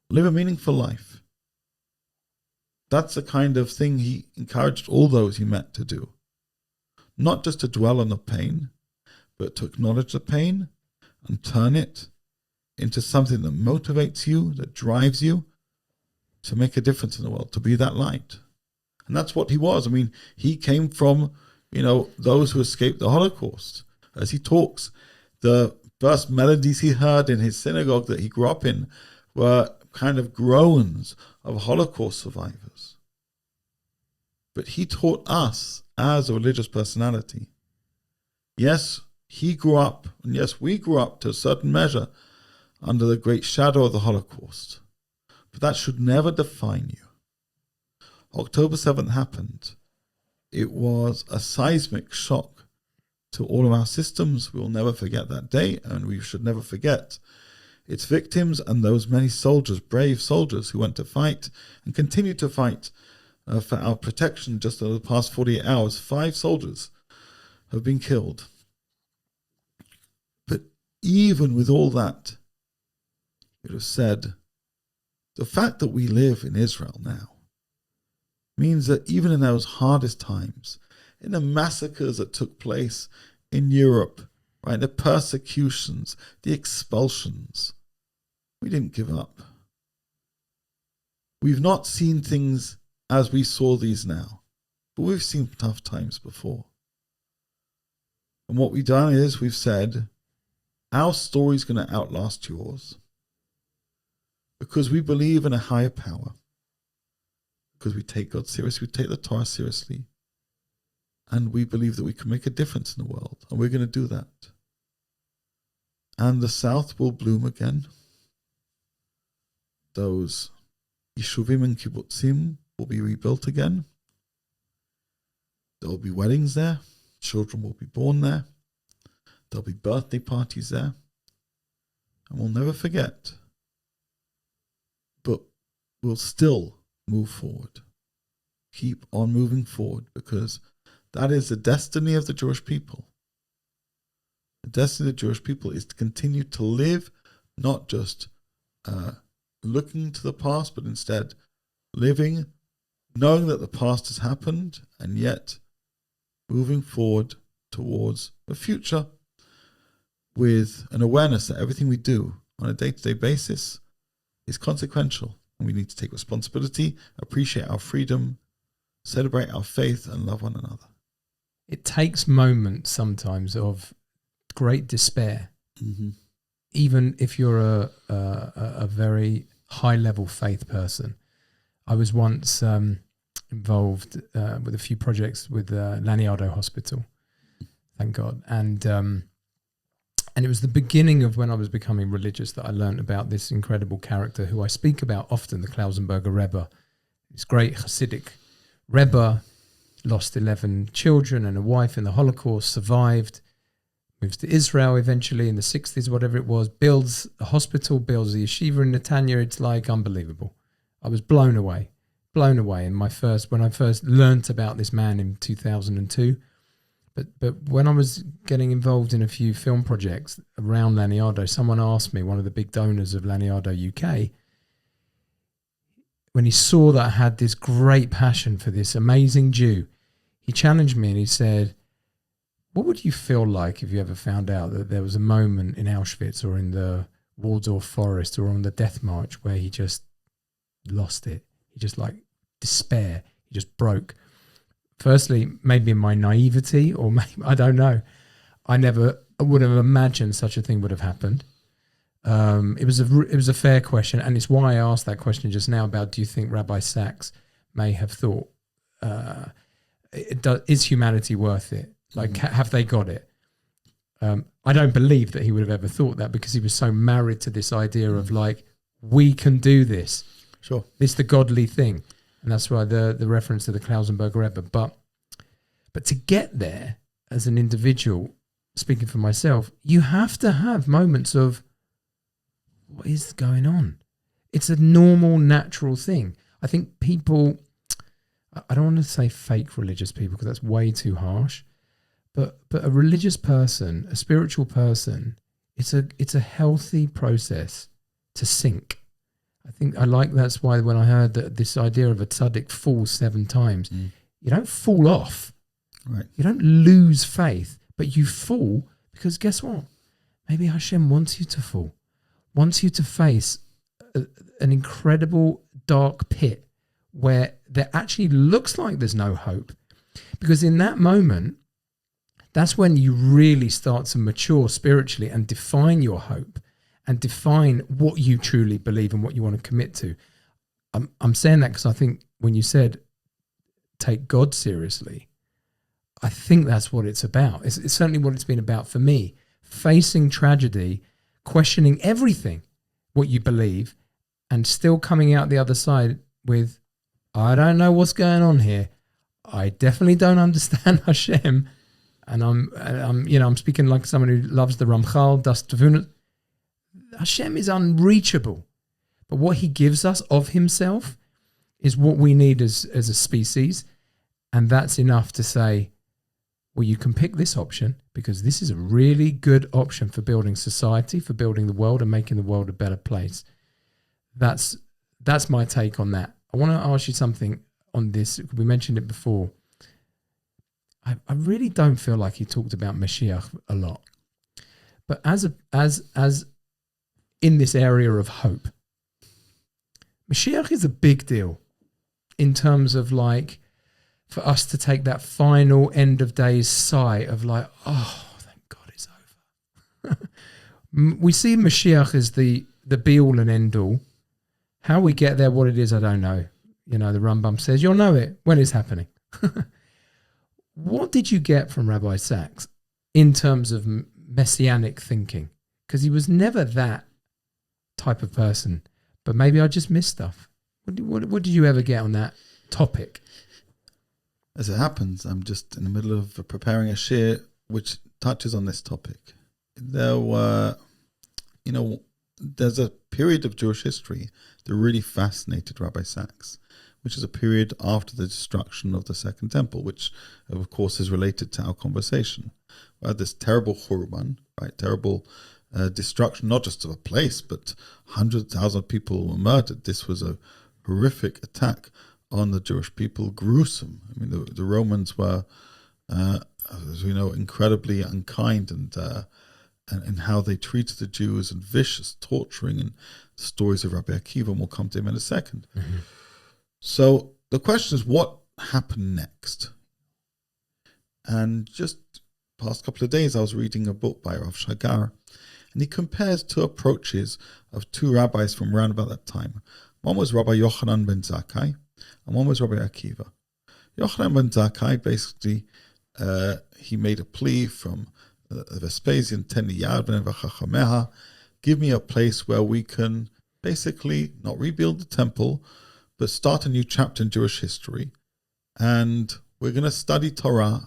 Live a meaningful life. That's the kind of thing he encouraged all those he met to do. Not just to dwell on the pain, but to acknowledge the pain and turn it into something that motivates you, that drives you to make a difference in the world, to be that light. And that's what he was. I mean, he came from, those who escaped the Holocaust. As he talks, the first melodies he heard in his synagogue that he grew up in were kind of groans of Holocaust survivors. But he taught us as a religious personality. Yes, he grew up, and yes, we grew up to a certain measure under the great shadow of the Holocaust. But that should never define you. October 7th happened. It was a seismic shock to all of our systems. We will never forget that day, and we should never forget its victims and those many soldiers, brave soldiers who went to fight and continue to fight for our protection. Just over the past 48 hours, 5 soldiers have been killed. But even with all that, it was said, the fact that we live in Israel now means that even in those hardest times, in the massacres that took place in Europe, right, the persecutions, the expulsions, we didn't give up. We've not seen things as we saw these now, but we've seen tough times before. And what we've done is we've said, our story is going to outlast yours because we believe in a higher power, because we take God seriously, we take the Torah seriously, and we believe that we can make a difference in the world, and we're going to do that. And the South will bloom again. Those yeshuvim and kibbutzim will be rebuilt again. There will be weddings there. Children will be born there. There'll be birthday parties there. And we'll never forget. But we'll still move forward. Keep on moving forward, because that is the destiny of the Jewish people. The destiny of the Jewish people is to continue to live, not just looking to the past, but instead living, knowing that the past has happened, and yet moving forward towards a future with an awareness that everything we do on a day-to-day basis is consequential. And we need to take responsibility, appreciate our freedom, celebrate our faith, and love one another. It takes moments sometimes of great despair, even if you're a very high-level faith person. I was once involved with a few projects with Laniado Hospital, thank God, and it was the beginning of when I was becoming religious that I learned about this incredible character who I speak about often, the 𝗥𝗯𝗯𝗶 This great Hasidic Rebbe, lost 11 children and a wife in the Holocaust, survived, moves to Israel eventually in the 60s, whatever it was, builds a hospital, builds a yeshiva in Netanya. It's like unbelievable. I was blown away. When I first learnt about this man in 2002. But when I was getting involved in a few film projects around Laniado, someone asked me, one of the big donors of Laniado UK, when he saw that I had this great passion for this amazing Jew, he challenged me and he said, what would you feel like if you ever found out that there was a moment in Auschwitz or in the Waldorf forest or on the death march where he just lost it? He just despair. He just broke. Firstly, maybe in my naivety, or maybe, I don't know. I never would have imagined such a thing would have happened. It was a fair question, and it's why I asked that question just now about, do you think Rabbi Sacks may have thought, is humanity worth it? Have they got it? I don't believe that he would have ever thought that, because he was so married to this idea of we can do this. Sure. It's the godly thing. And that's why the reference to the 𝗥𝗯𝗯𝗶. But to get there as an individual, speaking for myself, you have to have moments of, what is going on? It's a normal, natural thing. I think people, I don't want to say fake religious people because that's way too harsh, but a religious person, a spiritual person, it's a healthy process to sink. I think that's why when I heard that this idea of a tzaddik falls 7 times, you don't fall off. Right. You don't lose faith, but you fall because guess what? Maybe Hashem wants you to fall, wants you to face an incredible dark pit where there actually looks like there's no hope. Because in that moment, that's when you really start to mature spiritually and define your hope and define what you truly believe and what you want to commit to. I'm saying that because I think when you said take God seriously, I think that's what it's about. It's certainly what it's been about for me. Facing tragedy, questioning everything, what you believe, and still coming out the other side with, I don't know what's going on here. I definitely don't understand Hashem. And I'm speaking like someone who loves the Ramchal, 𝗥𝗔𝗕𝗕𝗜. Hashem is unreachable, but what he gives us of himself is what we need as a species, and that's enough to say, well, you can pick this option because this is a really good option for building society, for building the world and making the world a better place. That's my take on that. I want to ask you something on this. We mentioned it before. I really don't feel like he talked about Mashiach a lot, but as in this area of hope, Mashiach is a big deal in terms of for us to take that final end of days sigh of oh, thank God it's over. We see Mashiach as the be-all and end-all. How we get there, what it is, I don't know. The Rambam says, you'll know it when it's happening. What did you get from Rabbi Sacks in terms of messianic thinking? Because he was never that type of person. But maybe I just missed stuff. What did you ever get on that topic? As it happens, I'm just in the middle of preparing a shir which touches on this topic. There were, there's a period of Jewish history that really fascinated Rabbi Sacks, which is a period after the destruction of the Second Temple, which, of course, is related to our conversation. We had this terrible 𝗥𝗯𝗯𝗶, right? Terrible destruction, not just of a place, but 100,000 people were murdered. This was a horrific attack on the Jewish people, gruesome. I mean, the Romans were, as we know, incredibly unkind and how they treated the Jews, and vicious, torturing, and stories of Rabbi Akiva, and we'll come to him in a second. Mm-hmm. So the question is, what happened next? And just past couple of days, I was reading a book by Rav Shagar, and he compares two approaches of two rabbis from around about that time. One was Rabbi Yochanan ben Zakkai, and one was Rabbi Akiva. Yochanan ben Zakkai, basically, he made a plea from Vespasian, 𝗤𝗙𝗢𝗨 𝗔𝗕𝗓𝗢𝗦, give me a place where we can basically not rebuild the temple, but start a new chapter in Jewish history. And we're going to study Torah.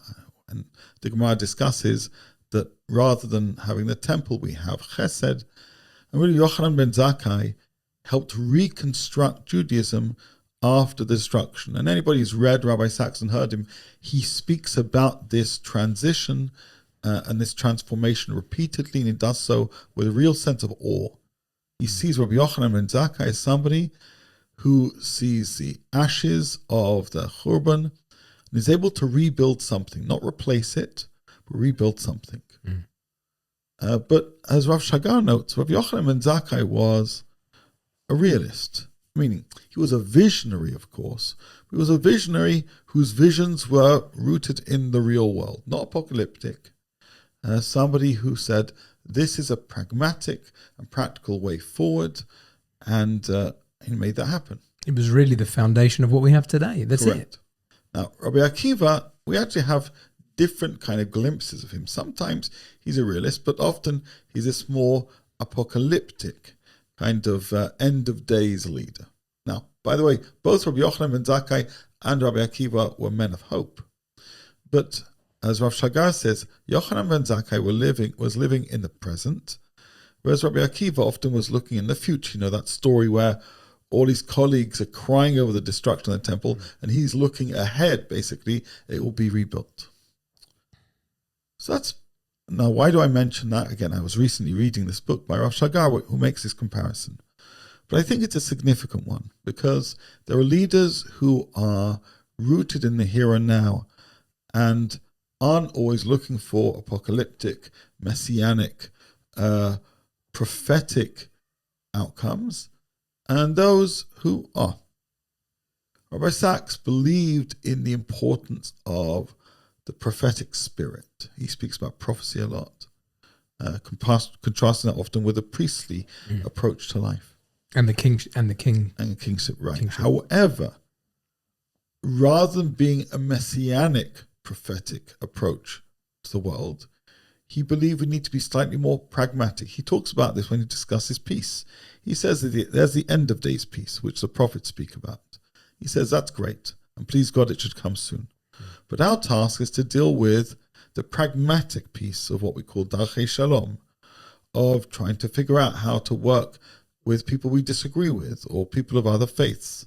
And the Gemara discusses that rather than having the temple, we have chesed. And really, Yochanan ben Zakkai helped reconstruct Judaism after the destruction. And anybody who's read Rabbi Sacks and heard him, he speaks about this transition and this transformation repeatedly, and he does so with a real sense of awe. He sees Rabbi Yochanan ben Zakkai as somebody who sees the ashes of the 𝗥𝗯𝗯𝗶 and is able to rebuild something, not replace it, but rebuild something. But as Rav Shagar notes, Rabbi Yochanan ben Zakkai was a realist, meaning he was a visionary, of course. He was a visionary whose visions were rooted in the real world, not apocalyptic. Somebody who said, this is a pragmatic and practical way forward, and he made that happen. It was really the foundation of what we have today. That's Correct. it. Now, Rabbi Akiva, we actually have different kind of glimpses of him. Sometimes he's a realist, but often he's this more apocalyptic kind of end of days leader. Now, by the way, both Rabbi Yochanan ben Zakkai and Rabbi Akiva were men of hope. But as Rav Shagar says, Yochanan ben Zakkai was living in the present, whereas Rabbi Akiva often was looking in the future. That story where all his colleagues are crying over the destruction of the temple, and he's looking ahead, basically, it will be rebuilt. So that's, now why do I mention that? Again, I was recently reading this book by Rav Shagar who makes this comparison. But I think it's a significant one, because there are leaders who are rooted in the here and now, and aren't always looking for apocalyptic, messianic, prophetic outcomes, and those who are. Rabbi Sacks believed in the importance of the prophetic spirit. He speaks about prophecy a lot, contrasting that often with a priestly approach to life. And the kingship, right. Kingship. However, rather than being a messianic prophetic approach to the world, he believed we need to be slightly more pragmatic. He talks about this when he discusses peace. He says that there's the end of days peace, which the prophets speak about. He says that's great, and please God it should come soon. But our task is to deal with the pragmatic piece of what we call 𝗥𝗕𝗓𝗏 shalom, of trying to figure out how to work with people we disagree with or people of other faiths.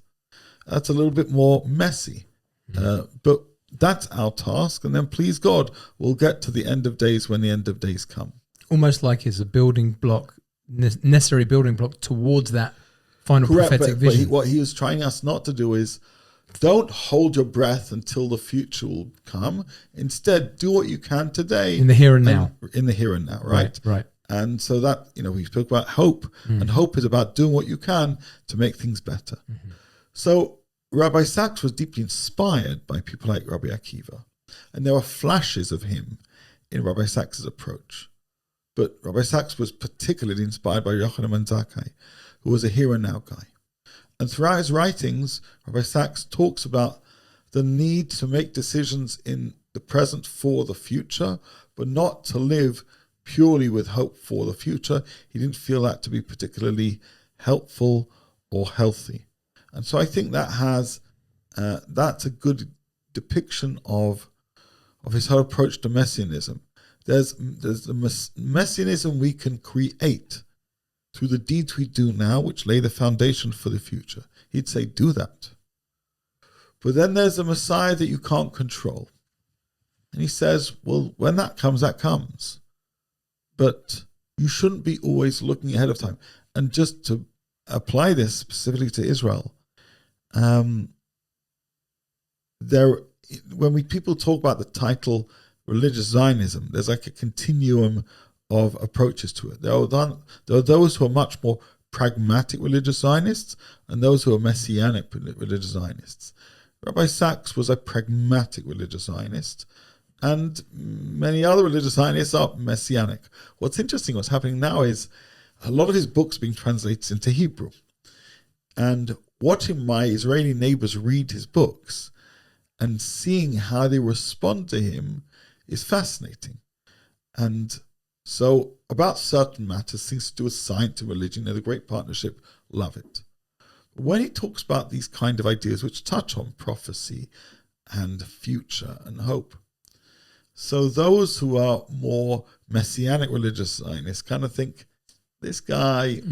That's a little bit more messy, but that's our task, and then please God, we'll get to the end of days when the end of days come. Almost like it's a building block, necessary building block towards that final prophetic vision. But what he was trying us not to do is, don't hold your breath until the future will come. Instead, do what you can today. In the here and now. In the here and now, right? Right. And so that, we spoke about hope, and hope is about doing what you can to make things better. So Rabbi Sacks was deeply inspired by people like Rabbi Akiva, and there were flashes of him in Rabbi Sacks' approach. But Rabbi Sacks was particularly inspired by 𝗥𝗓𝗓𝗦𝗧, who was a here and now guy. And throughout his writings, Rabbi Sacks talks about the need to make decisions in the present for the future, but not to live purely with hope for the future. He didn't feel that to be particularly helpful or healthy. And so I think that that's a good depiction of his whole approach to Messianism. There's the Messianism we can create through the deeds we do now, which lay the foundation for the future. He'd say, do that. But then there's a Messiah that you can't control. And he says, well, when that comes, that comes. But you shouldn't be always looking ahead of time. And just to apply this specifically to Israel, when people talk about the title religious Zionism, there's like a continuum of approaches to it. There are those who are much more pragmatic religious Zionists and those who are messianic religious Zionists. Rabbi Sacks was a pragmatic religious Zionist, and many other religious Zionists are messianic. What's interesting, what's happening now is a lot of his books being translated into Hebrew. And watching my Israeli neighbors read his books and seeing how they respond to him is fascinating. And so about certain matters, things to do with science and religion, the Great Partnership, love it. When he talks about these kind of ideas which touch on prophecy and future and hope, so those who are more messianic religious Zionists kind of think, this guy,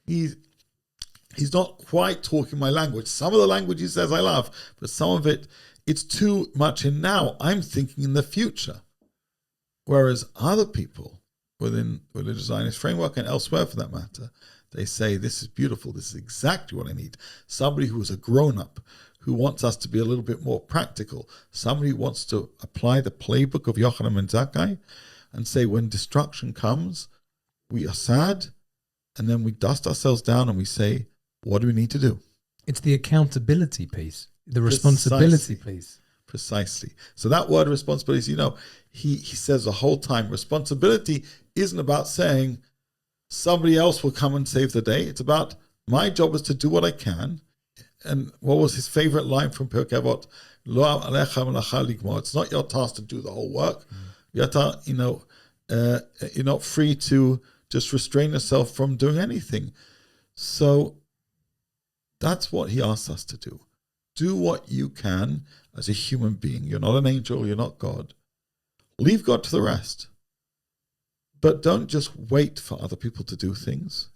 he's not quite talking my language. Some of the language he says I love, but some of it, it's too much in now. I'm thinking in the future. Whereas other people within religious Zionist framework and elsewhere for that matter, they say, this is beautiful. This is exactly what I need. Somebody who is a grown-up, who wants us to be a little bit more practical. Somebody who wants to apply the playbook of 𝗥𝗓𝗓𝗦𝗧 and say, when destruction comes, we are sad, and then we dust ourselves down and we say, what do we need to do? It's the accountability piece, the responsibility piece. Precisely. So that word responsibility, he says the whole time, responsibility isn't about saying somebody else will come and save the day. It's about my job is to do what I can. And what was his favorite line from 𝗥𝗢𝗡𝗦𝗧? It's not your task to do the whole work. You're not free to just restrain yourself from doing anything. So that's what he asks us to do. Do what you can as a human being. You're not an angel, you're not God. Leave God to the rest. But don't just wait for other people to do things.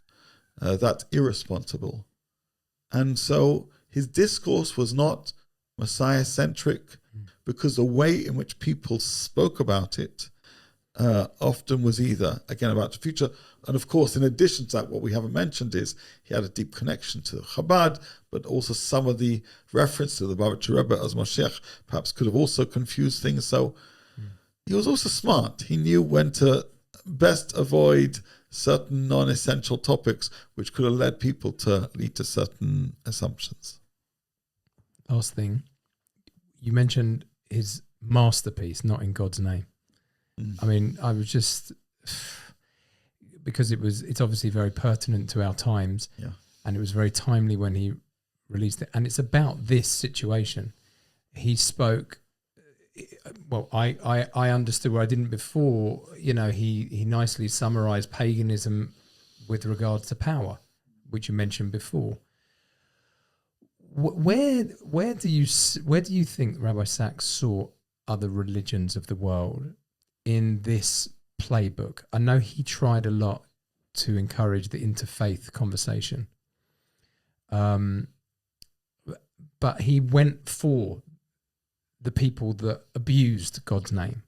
That's irresponsible. And so his discourse was not Messiah-centric because the way in which people spoke about it often was either, again, about the future. And of course, in addition to that, what we haven't mentioned is he had a deep connection to Chabad, but also some of the reference to the 𝗤𝗢𝗛𝗦𝗧 as Moshiach perhaps could have also confused things. So he was also smart. He knew when to best avoid certain non-essential topics which could have led people to lead to certain assumptions. Last thing, you mentioned his masterpiece, Not in God's Name. I mean, I was just, because it's obviously very pertinent to our times, and it was very timely when he released it. And it's about this situation. He spoke, well, I understood what I didn't before. He nicely summarized paganism with regards to power, which you mentioned before. Where do you think Rabbi Sacks saw other religions of the world in this playbook? I know he tried a lot to encourage the interfaith conversation, but he went for the people that abused God's name.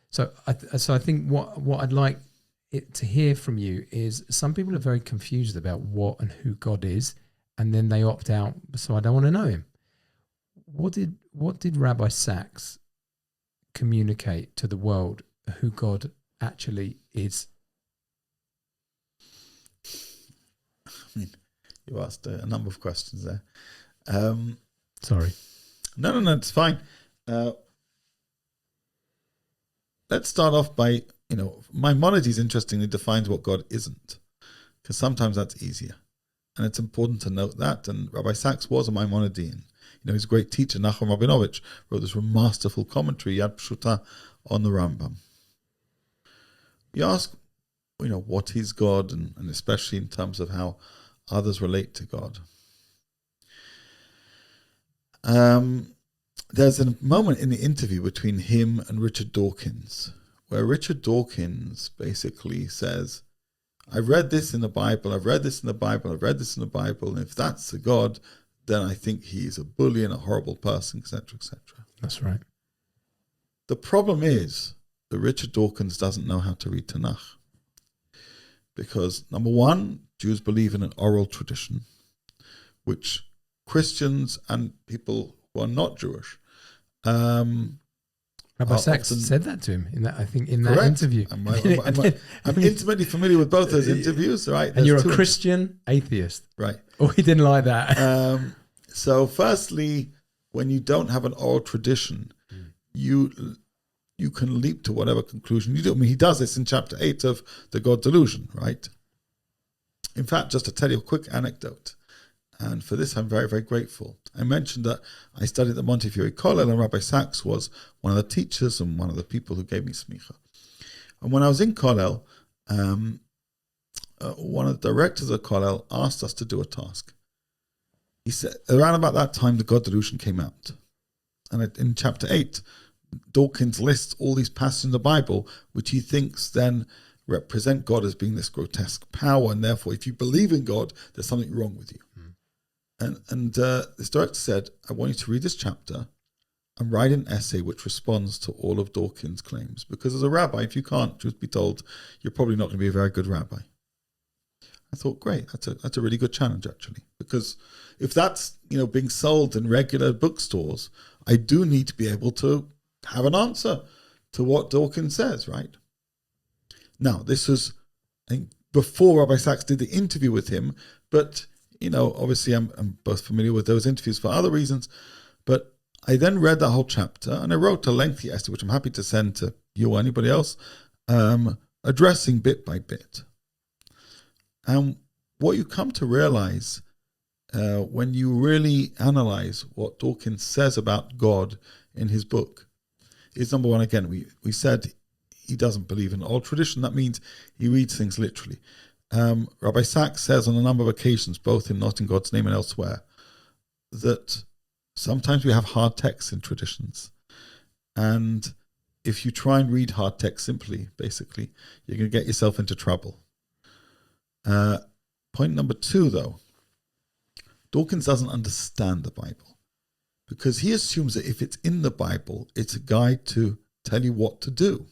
So I think what I'd like it to hear from you is some people are very confused about what and who God is, and then they opt out. So I don't want to know him. What did Rabbi Sacks communicate to the world who God actually is? I mean, you asked a number of questions there. Sorry. No, it's fine. Let's start off by Maimonides interestingly defines what God isn't, because sometimes that's easier. And it's important to note that. And Rabbi Sacks was a Maimonidean. His great teacher, Nachum Rabinovich, wrote this masterful commentary, Yad Pshuta, on the Rambam. You ask, what is God, and especially in terms of how others relate to God. There's a moment in the interview between him and Richard Dawkins, where Richard Dawkins basically says, I've read this in the Bible, I've read this in the Bible, I've read this in the Bible, and if that's a God, then I think he's a bully and a horrible person, etc., etc. That's right. The problem is that Richard Dawkins doesn't know how to read Tanakh. Because, number one, Jews believe in an oral tradition, which Christians and people who are not Jewish Rabbi Sacks said that to him in that interview. I'm intimately familiar with both those interviews, right? And you're a Christian atheist, right? Oh, he didn't like that. So, firstly, when you don't have an oral tradition, you can leap to whatever conclusion you do. I mean, he does this in chapter 8 of the God Delusion, right? In fact, just to tell you a quick anecdote, and for this I'm very, very grateful. I mentioned that I studied at the Montefiore College, and Rabbi Sacks was one of the teachers and one of the people who gave me smicha. And when I was in Kollel, one of the directors of Kollel asked us to do a task. He said, around about that time, the God Delusion came out. And in chapter 8, Dawkins lists all these passages in the Bible, which he thinks then represent God as being this grotesque power, and therefore, if you believe in God, there's something wrong with you. And this director said, I want you to read this chapter and write an essay which responds to all of Dawkins' claims. Because as a rabbi, if you can't, truth be told, you're probably not going to be a very good rabbi. I thought, great, that's a really good challenge, actually. Because if that's being sold in regular bookstores, I do need to be able to have an answer to what Dawkins says, right? Now, this was, I think, before Rabbi Sacks did the interview with him, but, obviously I'm both familiar with those interviews for other reasons, but I then read that whole chapter, and I wrote a lengthy essay, which I'm happy to send to you or anybody else, addressing bit by bit. And what you come to realize when you really analyze what Dawkins says about God in his book is, number one, again, we said he doesn't believe in old tradition. That means he reads things literally. Rabbi Sacks says on a number of occasions, both in Not in God's Name and elsewhere, that sometimes we have hard texts in traditions. And if you try and read hard text simply, basically, you're going to get yourself into trouble. Point number two, though, Dawkins doesn't understand the Bible because he assumes that if it's in the Bible, it's a guide to tell you what to do.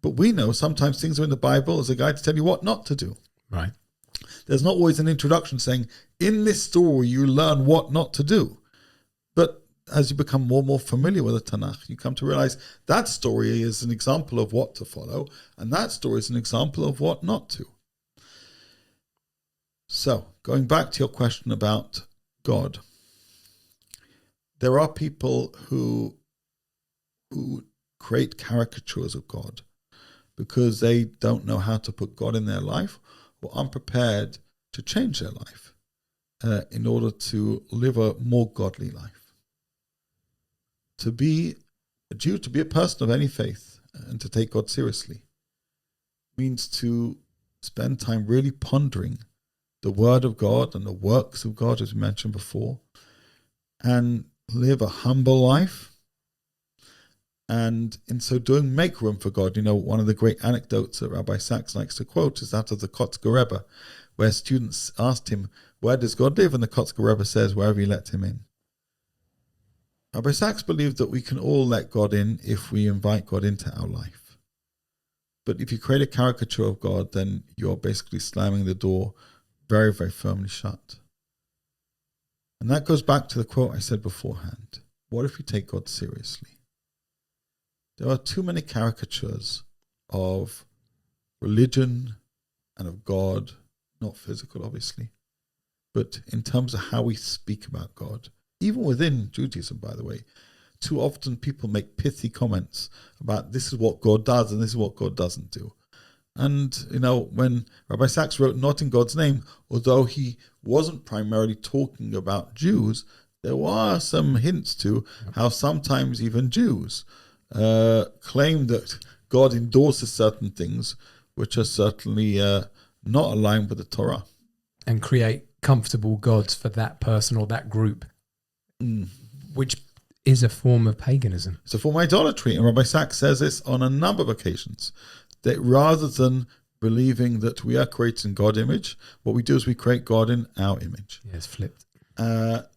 But we know sometimes things are in the Bible as a guide to tell you what not to do. Right. There's not always an introduction saying, in this story, you learn what not to do. But as you become more and more familiar with the Tanakh, you come to realize that story is an example of what to follow, and that story is an example of what not to. So, going back to your question about God, there are people who create caricatures of God because they don't know how to put God in their life or unprepared to change their life in order to live a more godly life. To be a Jew, to be a person of any faith and to take God seriously means to spend time really pondering the word of God and the works of God, as we mentioned before, and live a humble life. And in so doing, make room for God. One of the great anecdotes that Rabbi Sacks likes to quote is that of the 𝗥𝗯𝗓𝗏, where students asked him, where does God live? And the 𝗥𝗯𝗓𝗏 says, wherever you let him in. Rabbi Sacks believed that we can all let God in if we invite God into our life. But if you create a caricature of God, then you're basically slamming the door very, very firmly shut. And that goes back to the quote I said beforehand. What if we take God seriously? There are too many caricatures of religion and of God, not physical, obviously, but in terms of how we speak about God. Even within Judaism, by the way, too often people make pithy comments about this is what God does and this is what God doesn't do. And, when Rabbi Sacks wrote Not in God's Name, although he wasn't primarily talking about Jews, there were some hints to how sometimes even Jews claim that God endorses certain things which are certainly not aligned with the Torah. And create comfortable gods for that person or that group, which is a form of paganism. It's a form of idolatry. And Rabbi Sacks says this on a number of occasions, that rather than believing that we are created in God's image, what we do is we create God in our image. Yeah, it's flipped.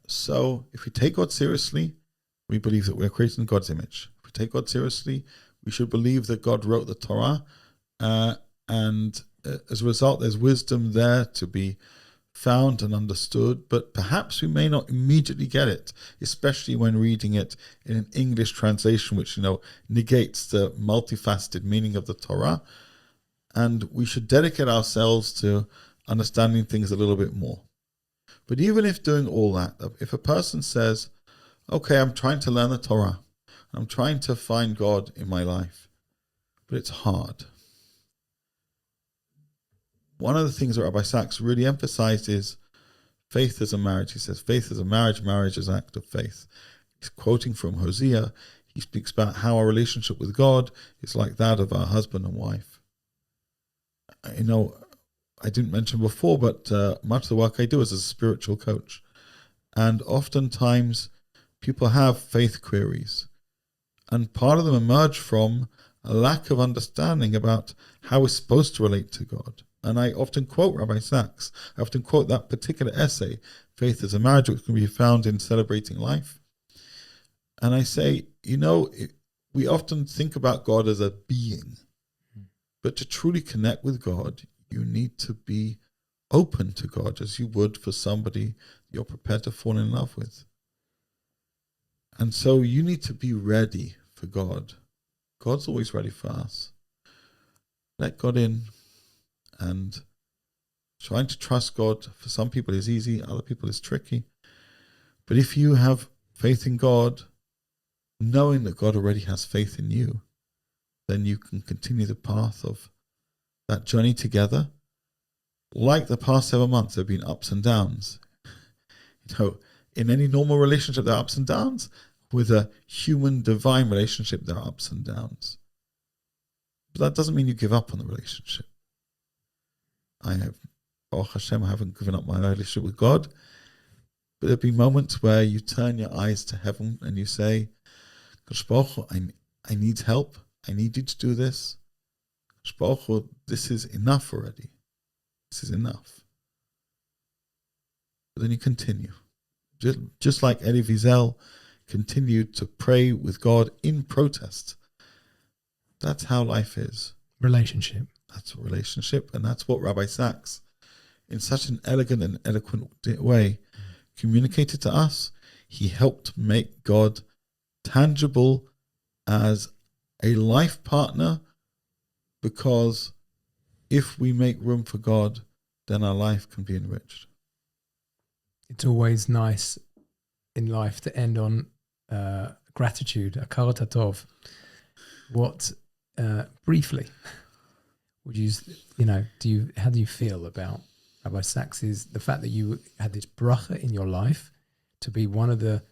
So if we take God seriously, we believe that we are created in God's image. If we take God seriously, we should believe that God wrote the Torah, and as a result, there's wisdom there to be found and understood, but perhaps we may not immediately get it, especially when reading it in an English translation, which, negates the multifaceted meaning of the Torah. And we should dedicate ourselves to understanding things a little bit more. But even if doing all that, if a person says, okay, I'm trying to learn the Torah, I'm trying to find God in my life, but it's hard. One of the things that Rabbi Sacks really emphasized is faith as a marriage. He says, faith is a marriage, marriage is an act of faith. He's quoting from Hosea. He speaks about how our relationship with God is like that of our husband and wife. I didn't mention before, but much of the work I do is as a spiritual coach. And oftentimes people have faith queries. And part of them emerge from a lack of understanding about how we're supposed to relate to God. And I often quote Rabbi Sacks. I often quote that particular essay, Faith as a Marriage, which can be found in Celebrating Life. And I say, we often think about God as a being. But to truly connect with God, you need to be open to God as you would for somebody you're prepared to fall in love with. And so you need to be ready for God. God's always ready for us. Let God in. And trying to trust God for some people is easy, other people is tricky. But if you have faith in God, knowing that God already has faith in you, then you can continue the path of that journey together. Like the past 7 months, there have been ups and downs. In any normal relationship, there are ups and downs. With a human divine relationship, there are ups and downs. But that doesn't mean you give up on the relationship. Baruch Hashem, I haven't given up my relationship with God. But there'll be moments where you turn your eyes to heaven and you say, I need help. I need you to do this. This is enough already. This is enough. But then you continue. Just like Elie Wiesel continued to pray with God in protest. That's how life is. Relationship. That's a relationship, and that's what Rabbi Sacks, in such an elegant and eloquent way, communicated to us. He helped make God tangible as a life partner, because if we make room for God, then our life can be enriched. It's always nice in life to end on gratitude, 𝗥𝗯𝗢𝗡𝗡𝗬. What, briefly, would you, how do you feel about Rabbi Sacks's, the fact that you had this bracha in your life to be one of the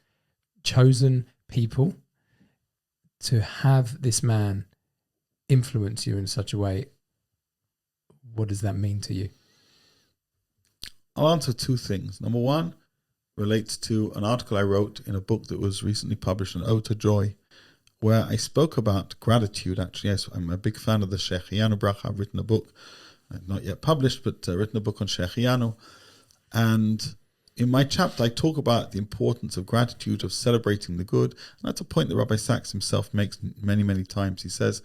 chosen people to have this man influence you in such a way? What does that mean to you? I'll answer two things. Number one relates to an article I wrote in a book that was recently published in 𝗤𝗢𝗡𝗎, where I spoke about gratitude. Actually, yes, I'm a big fan of the Shehecheyanu bracha. I've written a book, not yet published, but written a book on Shehecheyanu. And in my chapter, I talk about the importance of gratitude, of celebrating the good. And that's a point that Rabbi Sacks himself makes many, many times. He says,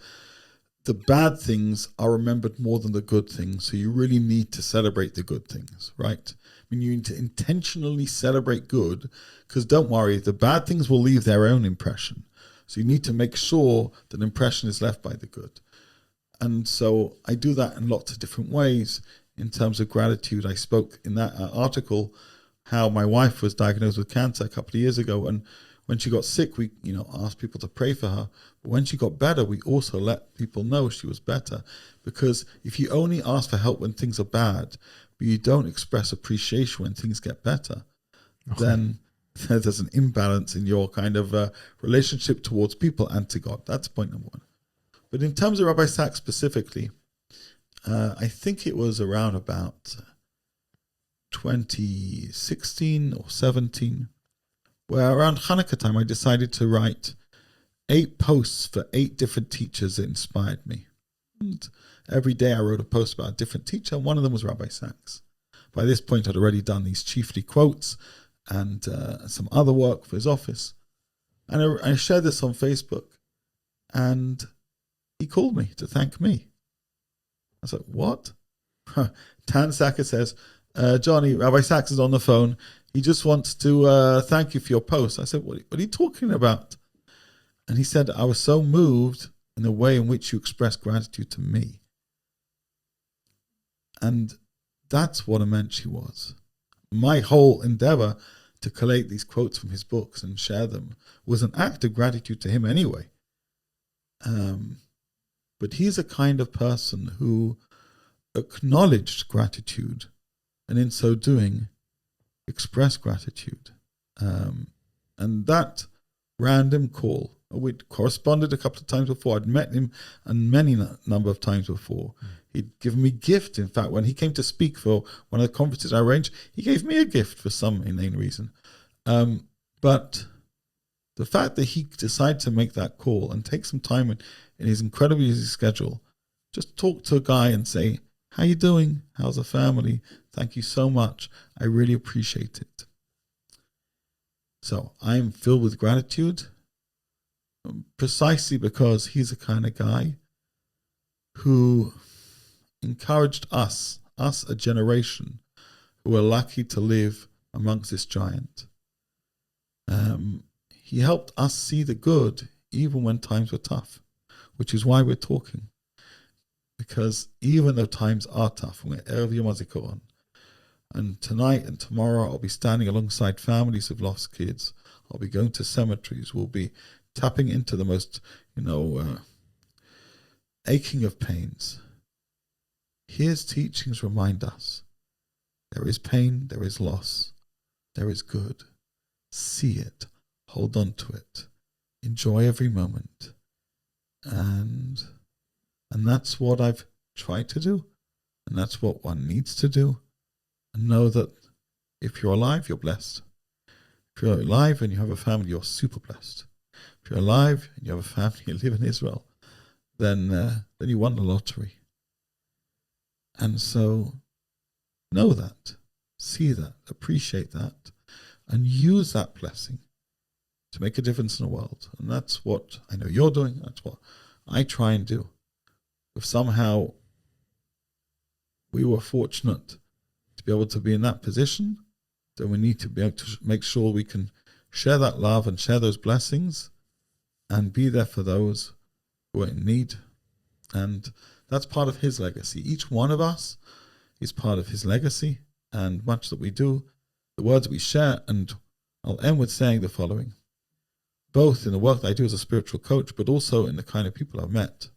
the bad things are remembered more than the good things, so you really need to celebrate the good things, right? I mean, you need to intentionally celebrate good, because don't worry, the bad things will leave their own impression. So you need to make sure that an impression is left by the good. And so I do that in lots of different ways in terms of gratitude. I spoke in that article how my wife was diagnosed with cancer a couple of years ago, and When she got sick, we, asked people to pray for her. But when she got better, we also let people know she was better. Because if you only ask for help when things are bad, but you don't express appreciation when things get better, then there's an imbalance in your kind of relationship towards people and to God. That's point number one. But in terms of Rabbi Sacks specifically, I think it was around about 2016 or 17, where around Hanukkah time I decided to write 8 posts for 8 different teachers that inspired me. And every day I wrote a post about a different teacher, and one of them was Rabbi Sacks. By this point I'd already done these chiefly quotes and some other work for his office. And I shared this on Facebook, and he called me to thank me. I was like, what? Tan Sacker says, Johnny, Rabbi Sacks is on the phone. He just wants to thank you for your post. I said, what are you talking about? And he said, I was so moved in the way in which you expressed gratitude to me. And that's what 𝗔𝗍𝗔 was. My whole endeavor to collate these quotes from his books and share them was an act of gratitude to him anyway. But he's a kind of person who acknowledged gratitude, and in so doing, expressed gratitude. And that random call, we'd corresponded a couple of times before. I'd met him a number of times before. He'd given me gifts. In fact, when he came to speak for one of the conferences I arranged, he gave me a gift for some inane reason. But the fact that he decided to make that call and take some time in his incredibly busy schedule, just talk to a guy and say, how you doing? How's the family? Thank you so much. I really appreciate it. So I'm filled with gratitude precisely because he's the kind of guy who encouraged us, a generation who were lucky to live amongst this giant. He helped us see the good even when times were tough, which is why we're talking. Because even though times are tough, we're 𝗥𝗍𝗢𝗡𝗔 𝗔𝗕𝗓, and tonight and tomorrow I'll be standing alongside families of lost kids. I'll be going to cemeteries. We'll be tapping into the most, aching of pains. His teachings remind us there is pain, there is loss, there is good. See it, hold on to it, enjoy every moment. And that's what I've tried to do. And that's what one needs to do. And know that if you're alive, you're blessed. If you're alive and you have a family, you're super blessed. If you're alive and you have a family, you live in Israel, then you won the lottery. And so know that, see that, appreciate that, and use that blessing to make a difference in the world. And that's what I know you're doing. That's what I try and do. If somehow we were fortunate to be able to be in that position, then we need to be able to make sure we can share that love and share those blessings and be there for those who are in need. And that's part of his legacy. Each one of us is part of his legacy, and much that we do, the words we share. And I'll end with saying the following, both in the work that I do as a spiritual coach, but also in the kind of people I've met.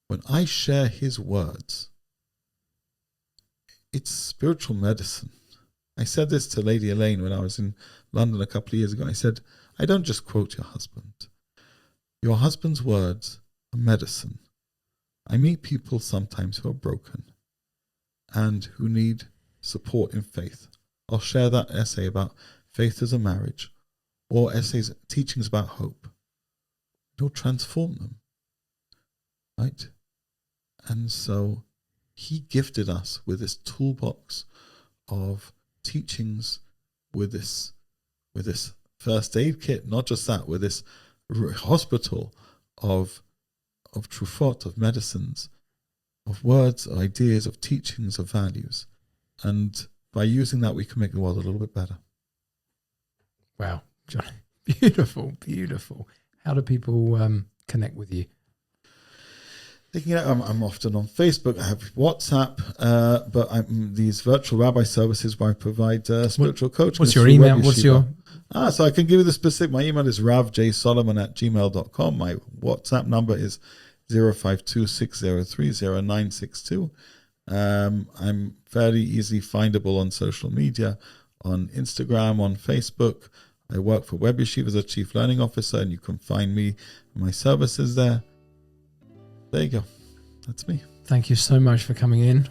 When I share his words, it's spiritual medicine. I said this to Lady Elaine when I was in London a couple of years ago. I said, I don't just quote your husband. Your husband's words are medicine. I meet people sometimes who are broken and who need support in faith. I'll share that essay about faith as a marriage, or essays, teachings about hope. It'll transform them, right? And so he gifted us with this toolbox of teachings, with this first aid kit, not just that, with this hospital of trufot, of medicines, of words, of ideas, of teachings, of values. And by using that, we can make the world a little bit better. Wow, Johnny. Beautiful, beautiful. How do people connect with you? I'm often on Facebook. I have WhatsApp, but these virtual rabbi services where I provide spiritual coaching. What's your email? What's your So I can give you the specific. My email is ravjsolomon@gmail.com. My WhatsApp number is 052-603-0962. I'm fairly easy findable on social media, on Instagram, on Facebook. I work for Web Yeshiva as a Chief Learning Officer, and you can find me and my services there. There you go. That's me. Thank you so much for coming in.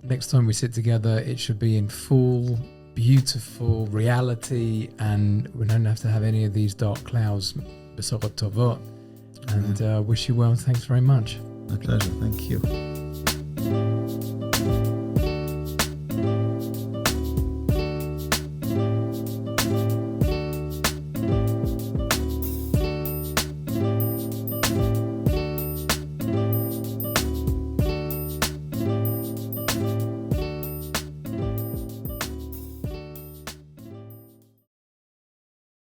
Next time we sit together, it should be in full, beautiful reality, and we don't have to have any of these dark clouds. 𝗥𝗯𝗡𝗡𝗬. And wish you well. Thanks very much. My pleasure. Thank you.